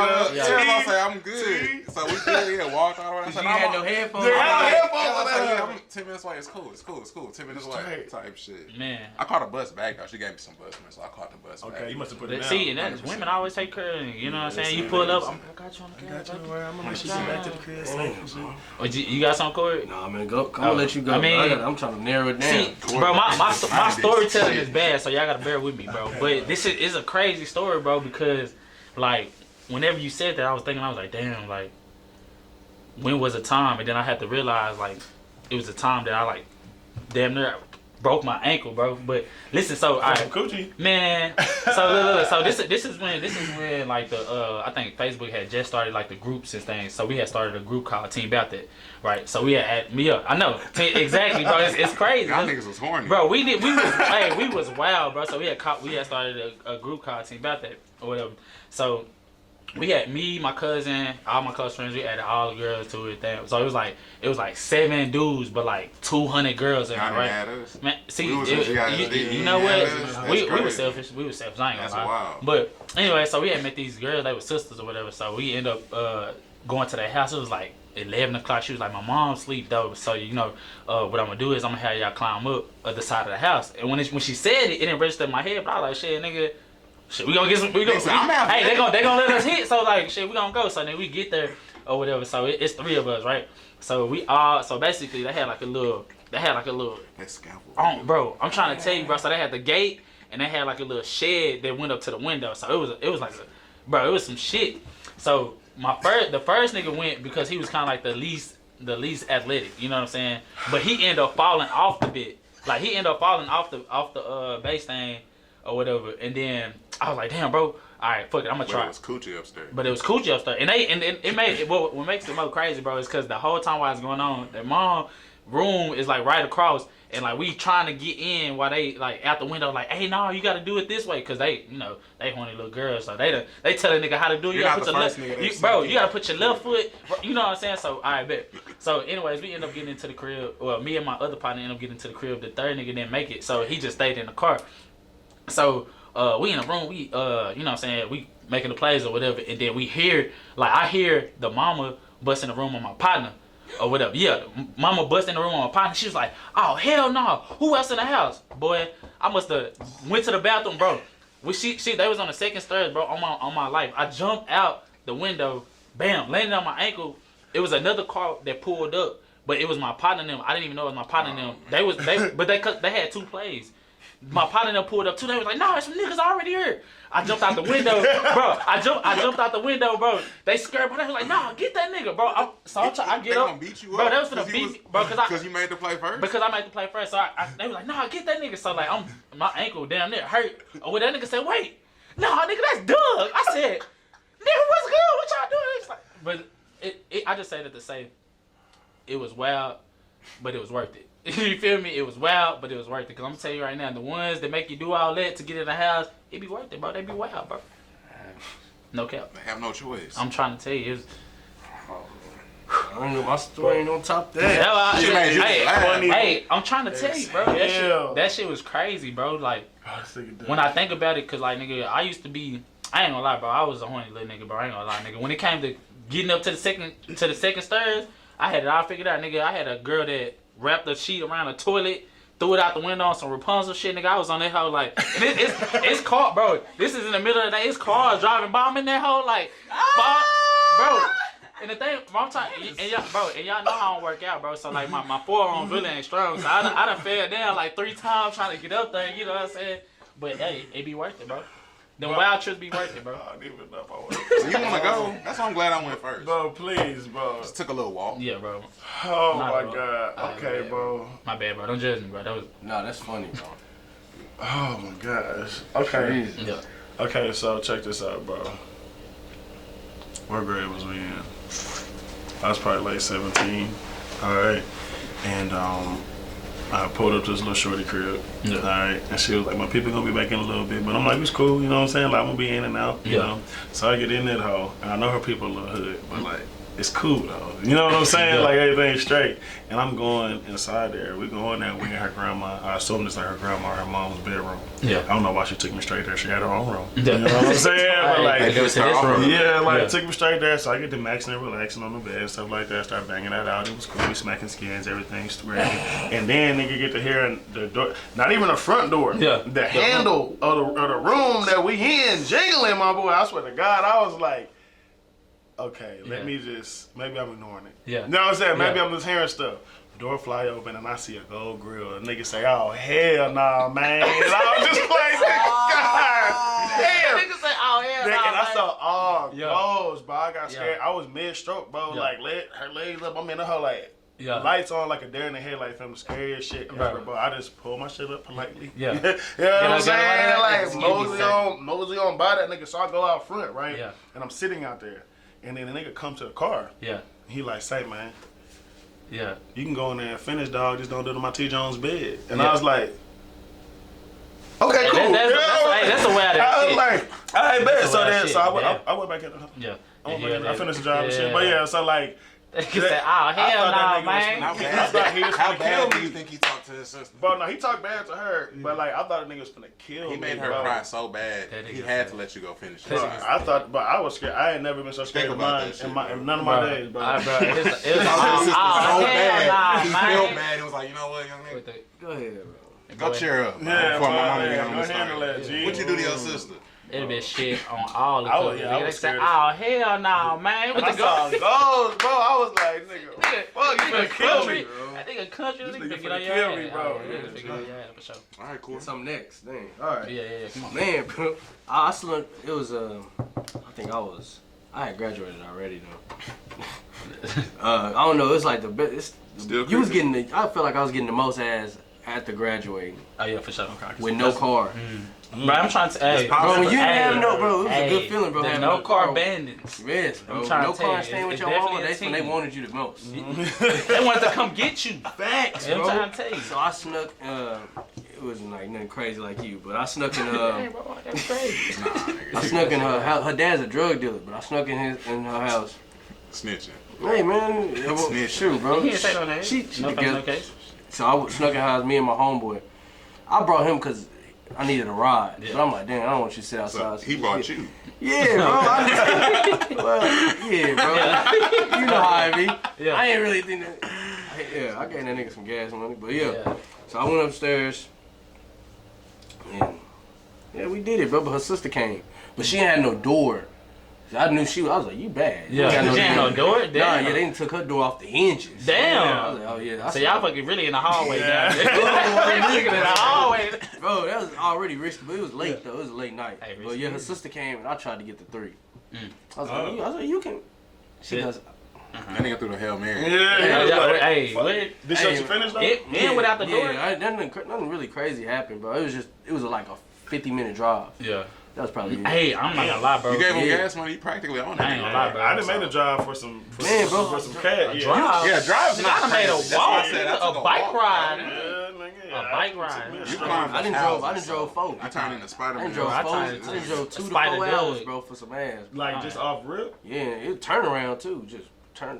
say I'm good. So we good, yeah, walked all the way. I said, You had no headphones. I'm 10 minutes away. It's cool. 10 minutes away. Straight. Type shit. man. I caught a bus back though. She gave me some bus money, so I caught the bus back. Okay, you must have put it down. See, and that is women always take care of you. You know what I'm saying? You pull up, I got you on the Got you. couch. I'm gonna make sure you get back to the crib safe and shit. Oh, you got something, Corey? Nah, man, go. I'm gonna let you go. I mean, I'm trying to narrow it down. See, bro, my storytelling is bad, so y'all gotta bear with me, bro. But this is a crazy story, bro, because like whenever you said that, I was like, damn, like when was a time? And then I had to realize like it was a time that I like damn near broke my ankle, bro. But listen, so Coochie. man, so look, so this is when like the I think Facebook had just started like the groups and things. So we had started a group called Team About That, right? So we had me up. I know exactly, bro. It's crazy. Y'all niggas was horny. Bro, we was wild, bro. So we had started a group called Team About That or whatever. So we had me, my cousin, all my close friends. We added all the girls to it. So it was like 7 dudes, but like 200 girls in it, right? Man, see, you know what? We were selfish. I ain't gonna That's lie. wild. But anyway, so we had met these girls. They were sisters or whatever. So we ended up going to their house. It was like 11 o'clock. She was like, my mom sleep though. So you know, what I'm gonna do is I'm gonna have y'all climb up the side of the house. And when she said it, it didn't register in my head. But I was like, shit, nigga. Shit, we gonna get some. Hey, they gonna let us hit. So like, shit, we gonna go. So then we get there or whatever. So it's 3 of us, right? So we all. So basically, they had like a little. Bro, I'm trying to tell you, bro. So they had the gate and they had like a little shed that went up to the window. So it was like, bro, it was some shit. So the first nigga went because he was kind of like the least athletic. You know what I'm saying? But he ended up falling off the bit. Like he ended up falling off the base thing or whatever. And then I was like, damn, bro. All right, fuck it, I'm gonna try. It was coochie upstairs. But it was coochie upstairs, and it made it. What makes it more crazy, bro, is because the whole time while it's going on, their mom room is like right across, and like we trying to get in while they like out the window, like, hey, no, you got to do it this way, cause they, you know, they horny little girls, so they tell a nigga how to do it. You gotta put your left, you gotta put your left foot. You know what I'm saying? So I bet. So anyways, we end up getting into the crib. Well, me and my other partner end up getting into the crib. The third nigga didn't make it, so he just stayed in the car. So we in the room, we you know what I'm saying, we making the plays or whatever, and then we hear, like, I hear the mama bust in the room on my partner or whatever. Yeah, mama bust in the room on my partner. She was like, oh hell no, who else in the house? Boy, I must have went to the bathroom, bro. They was on the second stairs, bro, on my life. I jumped out the window, bam, landed on my ankle. It was another car that pulled up, But it was my partner and them. I didn't even know it was my partner and them. But they had 2 plays. My partner and them pulled up too. They was like, "No, it's some niggas already here." I jumped out the window, bro. I jumped out the window, bro. They scared, but they was like, "No, get that nigga, bro." I get up, beat you bro. up They was finna beat me, bro, because you made the play first. Because I made the play first. So they was like, "No, get that nigga." So like, my ankle damn near hurt. Well, that nigga said, "Wait, no, nigga, that's Doug." I said, "Nigga, what's good? What y'all doing?" It's like, but I just say that to say, it was wild, but it was worth it. You feel me? It was wild, but it was worth it. Cause I'm gonna tell you right now, the ones that make you do all that to get in the house, it be worth it, bro. They be wild, bro. No cap. They have no choice. I'm trying to tell you, it's. I don't know, my story ain't on top of that. Hey, I'm trying to tell you, bro. That shit was crazy, bro. Like, when I think about it, cause like, nigga, I used to be. I ain't gonna lie, bro. I was a horny little nigga, bro. I ain't gonna lie, nigga. When it came to getting up to the second stairs, I had it all figured out, nigga. I had a girl that wrapped a sheet around the toilet, threw it out the window on some Rapunzel shit, nigga. I was on that hoe like, it's car, bro. This is in the middle of the day. It's cars driving by me in that hoe like, bro. And the thing, I'm talking, and y'all know how I don't work out, bro. So like my forearm really ain't strong. So I done fell down like 3 times trying to get up there. You know what I'm saying? But hey, it be worth it, bro. Them wild trips be worth it, bro. I didn't even know if I was. So you want to go? That's why I'm glad I went first. Bro, please, bro. Just took a little walk. Yeah, bro. Oh Nah, my bro. God. Okay, bro. My bad, bro. Don't judge me, bro. That was. Nah, that's funny, bro. Oh my gosh. Okay. Jesus. Yeah. Okay, so check this out, bro. What grade was we in? I was probably like 17. All right. And I pulled up to this little shorty crib. Yeah. All right. And she was like, "My people gonna be back in a little bit." But I'm like, "It's cool." You know what I'm saying? Like, I'm gonna be in and out. You know? So I get in that hoe. And I know her people a little hood. But like, it's cool though. You know what I'm saying? Yeah. Like, everything's straight. And I'm going inside there. We go in there. We in her grandma. I assume it's like her grandma or her mom's bedroom. Yeah. I don't know why she took me straight there. She had her own room. Yeah. You know what I'm saying? But like, Hey, go to this room. yeah, like Yeah. took me straight there, so I get to maxing and relaxing on the bed, stuff like that. Start banging that out. It was cool. We smacking skins, everything's great. And then nigga get to hear the door, not even the front door, the handle of the room that we in jingling, my boy. I swear to God, I was like, okay, let me just, maybe I'm ignoring it. Yeah. You know what I'm saying? Maybe Yeah. I'm just hearing stuff. Door fly open and I see a gold grill. A nigga say, "Oh hell nah, man!" And I was just like, "God damn!" Nigga say, "Oh hell And nah, I saw all Yeah. goals, bro. I got scared. Yeah. I was mid-stroke, bro. Yeah. Like, her legs up. I'm in her like, lights on like a deer in the headlight film. The scariest shit ever, bro. I just pulled my shit up politely. Yeah. You know what I'm saying? Like, Excuse me, mosey on by that nigga. So I go out front, right? Yeah. And I'm sitting out there. And then the nigga come to the car. Yeah. He like, "Say, man, Yeah. you can go in there and finish, dog. Just don't do it to my T. Jones bed." And Yeah. I was like, "Okay, cool." That's a wild I was shit. like, "All right, bet." So then, shit. so I went back in. Yeah. I finished the job and shit. But yeah, so like, He said, "Oh hell no, man." How I thought he was How finna kill bad do me. you think he talked to his sister? Bro, no, he talked bad to her, but like, I thought the nigga was finna kill me. He made her bro. cry so bad, That he nigga had said- to let you go finish it. Bro, I thought, but I was scared. I ain't never been so scared Think of about mine that shit, in none of my days, bro. It was His sister was so hell bad, nah, he man. felt bad. He was like, "You know what, young nigga? Go ahead, bro. Go cheer up, bro, Yeah, before bro, my mama yeah, get on go the handle that, G. start." What you do to your sister? It'd been shit on all the I was- cousins. yeah, I They was said, scared. "Oh hell no, man." With I the saw gun. goals, bro. I was like, nigga, fuck, you finna kill me. I think a country This nigga nigga get on finna your kill ass. me, bro. Oh, yeah, nigga get on your ass for sure. All right, cool. Something next. Dang. All right. Yeah, come on. Man, bro. I slept. It was I had graduated already though. I don't know. It's like the best. Still You was creepy. getting the. I felt like I was getting the most ass after graduating Oh yeah, for sure. with no car. Bro, I'm trying to. Hey, Bro, when you didn't have hey, no, bro, it was a good hey, feeling, bro. the having no car bandits. Yes, bro. I'm trying No to tell car you, staying with it's your mama. definitely a That's when they team. wanted you the most. They wanted to come get you. Facts, I'm bro. trying to tell you. So I snuck. It wasn't like nothing crazy like you, but I snuck in. Hey, bro, that's crazy. I snuck in her house. Her dad's a drug dealer, but I snuck in her house. Snitching. Hey man, shoot, bro. He didn't say no name. She No face, together. no case. So I snuck in her house. Me and my homeboy. I brought him because I needed a ride, but I'm like, damn, I don't want you to sit outside. So he brought you. Yeah, bro. Well, yeah, bro. You know how I be. Yeah. I ain't really think that. Yeah, I gave that nigga some gas money, but yeah. So I went upstairs, and yeah, we did it, bro. But her sister came, but she ain't had no door. I knew she was. I was like, you bad. Yeah, she ain't no door. Nah, Damn. yeah, they took her door off the hinges. Damn. I was like, oh yeah. So y'all fucking really in the hallway now. in the hallway. Bro, that was already risky, but it was late though. It was a late night. Hey, but yeah, her sister came and I tried to get the 3. I was Oh. like, you can. She goes, That nigga threw the Hail Mary. Hey, what? Did she finish though? And without the door? Yeah, nothing really crazy happened, bro. It was like a 50-minute drive. Yeah. That was probably it. Hey, I'm not gonna lie, bro. You gave him gas money, he practically on I ain't it. gonna lie, bro. I done made a drive for some Man, bro. for some cat. Yeah. Drive. Yeah, drive's I not done made a crazy. That's walk, what I said. I a took bike walk, ride. Yeah, nigga, A bike ride. You climbed I didn't drove 4. I turned into I Spider-Man. done drove I 4. turned I into done drove 2 to 4 Spider hours, Doug. bro, for some ass. Like just off rip. Yeah, it turned around too. Just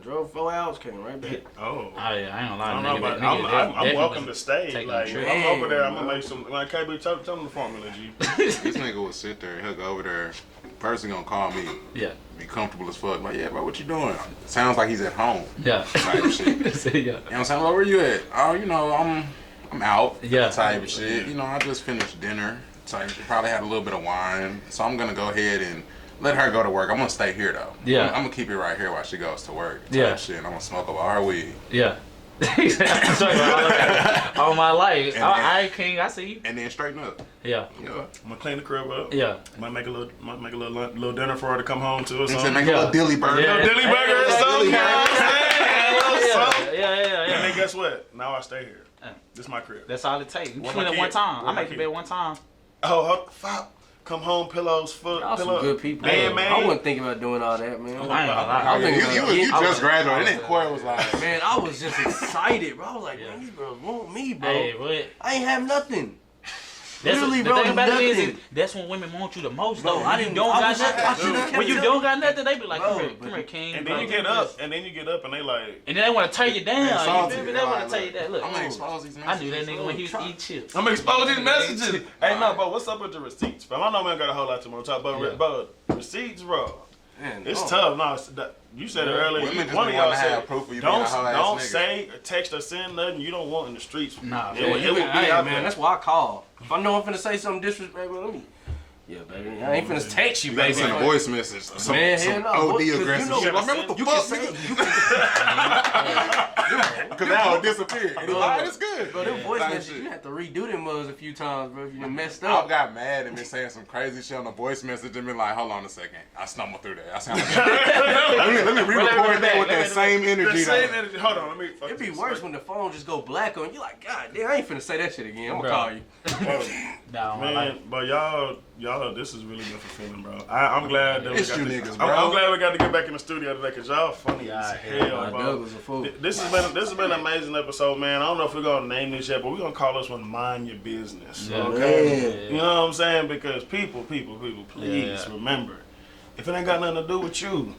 drove 4 hours, came right back. Oh. Oh yeah, I ain't gonna lie. I don't know, nigga, but nigga, I'm welcome to stay. taking Like a trip. I'm over there. I'm gonna make some. Like KB, tell them the formula, G. This nigga would sit there, he'll go over there. Person gonna call me, Yeah, be comfortable as fuck. Like, yeah, bro, what you doing? Sounds like he's at home. yeah. Type shit. You know Yeah. what I'm saying? Well, where you at? Oh, you know, I'm out. Yeah. Type shit. You know, I just finished dinner. So I probably had a little bit of wine. So I'm gonna go ahead and let her go to work. I'm gonna stay here though. Yeah. I'm gonna keep it right here while she goes to work. Type Yeah. shit. I'm gonna smoke up all her weed. Yeah. All my life. And I ain't king. I see you. And then straighten up. Yeah. Yeah. I'm gonna clean the crib up. Yeah. Might make a little dinner for her to come home to or And something. said, make a little dilly burger. Yeah. Little dilly burger or something. You know what I'm saying? A little something. Yeah. And then guess what? Now I stay here. This is my crib. That's all it takes. You Where clean my it one kid? time. Where I my make the kid? bed one time. Oh, fuck. Come home, pillows, foot, Y'all some pillow. good people. Man, I wasn't thinking about doing all that, man. I ain't gonna lie. I think You just graduated. And then Corey was like, Man, I was just excited, bro. I was like, man, these girls want me, bro. Hey, what? I ain't have nothing. That's Literally, what, the bro, thing about it is nothing. that's when women want you the most, Bro, though. I When you didn't- don't I got was just- I should've nothing. kept When you it don't up. got nothing, they be like, Bro, come but- here, king. And bro, then you get do up, this. and then you get up, and they like, And then they want to tear you down. salty. You feel me? They want to tell you that. Look, I'm gonna expose these I messages. knew that nigga when he was eating chips. I'm exposing these messages. Hey, no, bro, what's up with the receipts, bro? I know we ain't got a whole lot to more talk, but, Yeah. bro, receipts, bro. Man, It's no. tough. No, you said it earlier. Women just One of be y'all wanting to have said, proof of you being a hoe ass don't nigga. say, text, or send nothing you don't want in the streets. Nah, it, man, would- it would be Hey, out man, there. that's why I call. If I know I'm finna say something disrespectful, let me. Yeah, baby. I ain't finna text you, You gotta baby. send a voice message. Some, Man, some hell no. OD 'Cause you aggressive know- shit. Like, man, what the You fuck, can say, nigga? you can, Because now it disappeared. And alright, it's good. bro, them voice Type messages, shit. you have to redo them mugs a few times, bro, if you done messed I up. got mad and been saying some crazy shit on the voice message and been like, hold on a second. I stumbled through that. I sound like let me re-record that with that same energy. The same though. energy. Hold on, let me. It'd be worse when the phone just go black on you. Like, God damn, I ain't finna say that shit again. I'm gonna Bro. call you. Nah, Man, but y'all, this has really been fulfilling, bro. I'm glad that we It's got you to, niggas, I'm bro. glad we got to get back in the studio today, cause y'all funny as hell, bro. Doug was a fool. This has been an amazing episode, man. I don't know if we're gonna name this yet, but we're gonna call this one "Mind Your Business." Yeah. Okay, Man. you know what I'm saying? Because people, please Yeah. remember, if it ain't got nothing to do with you,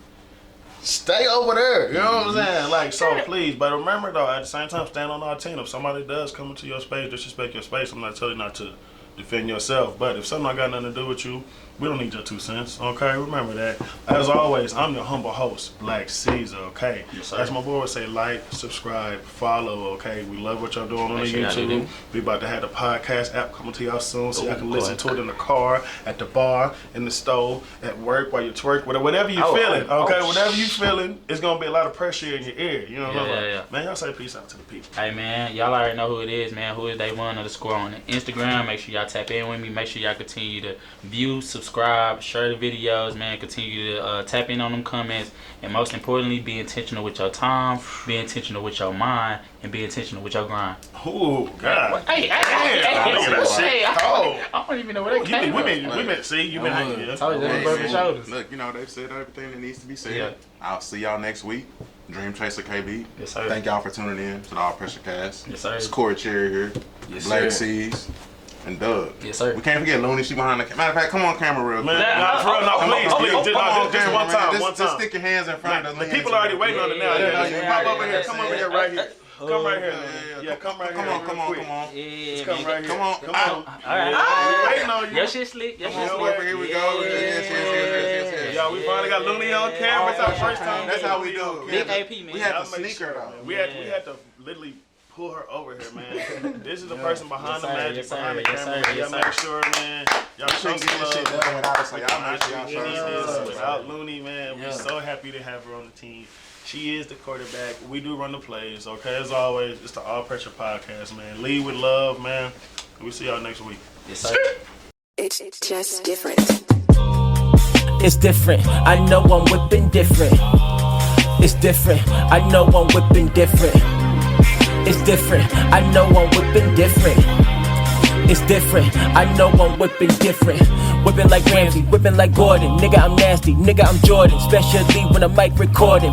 stay over there. You know what I'm saying? Like, so please, but remember though, at the same time, stand on our team. If somebody does come into your space, disrespect your space, I'm not telling you not to defend yourself. But if something got nothing to do with you, we don't need your 2 cents. Okay, remember that. As always, I'm your humble host, Black Caesar. Okay, Yes, sir. as my boy would say, like, subscribe, follow. Okay, we love what y'all doing on the Make sure y'all do YouTube. that. We about to have the podcast app coming to y'all soon, so y'all can boy. listen to it in the car, at the bar, in the stove, at work, while you twerk, whatever you Oh, feeling. oh, Okay, oh, whatever you feeling, it's gonna be a lot of pressure in your ear. You know what I'm Yeah, saying? yeah. Man, y'all say peace out to the people. Hey man, y'all already know who it is, man. Who is Day One _ on Instagram. Make sure y'all tap in with me. Make sure y'all continue to view, subscribe, share the videos, man. Continue to tap in on them comments, and most importantly, be intentional with your time, be intentional with your mind, and be intentional with your grind. Ooh, God. Hey, Damn, nigga, that shit cold. I don't even know where that came from. You've been hanging. I told you that was broken shoulders. Look, you know, they've said everything that needs to be said. Yeah. I'll see y'all next week. Dream Chaser KB. Yes, sir. Thank y'all for tuning in to the All Pressure Cast. Yes, sir. It's Corey Cherry here. Yes, Black sir. Seas. And Doug. Yes, sir. We can't forget Looney. She behind the camera. Matter of fact, come on camera real quick. Man, nah, for real, no, please, Come just on one camera, man. time. Just stick your hands in front of the The people are already waiting on it now. Pop over here, come over here right here. Come right here. Yeah, come right here. Come on. Yeah, Come right here. Come on. Come on. Alright. Waiting on you. Your shit slick. Your shit Come slick. on, here we go. Yes. Yo, we finally got Looney on camera. It's our first time. That's how we do it. Big AP, man. We had Y'all the make sneaker sure, though. man. We had to literally pull her over here, man. This is the person behind the magic, yes, sir, behind the yes, camera. sir, Y'all yes, make sir. sure, man. Y'all show Couldn't some get this shit love. done without us, so y'all make sure y'all show It some is. love. Without Looney, man, Yeah. we're so happy to have her on the team. She is the quarterback. We do run the plays, okay? As always, it's the All Pressure Podcast, man. Lead with love, man. We'll see y'all next week. Yes, sir. It's just different. It's different. I know I'm whipping different. It's different. I know I'm whipping different. It's different. I know I'm whipping different. It's different. I know I'm whipping different. Whipping like Ramsey, whipping like Gordon. Nigga, I'm nasty. Nigga, I'm Jordan. Especially when I'm mic recording.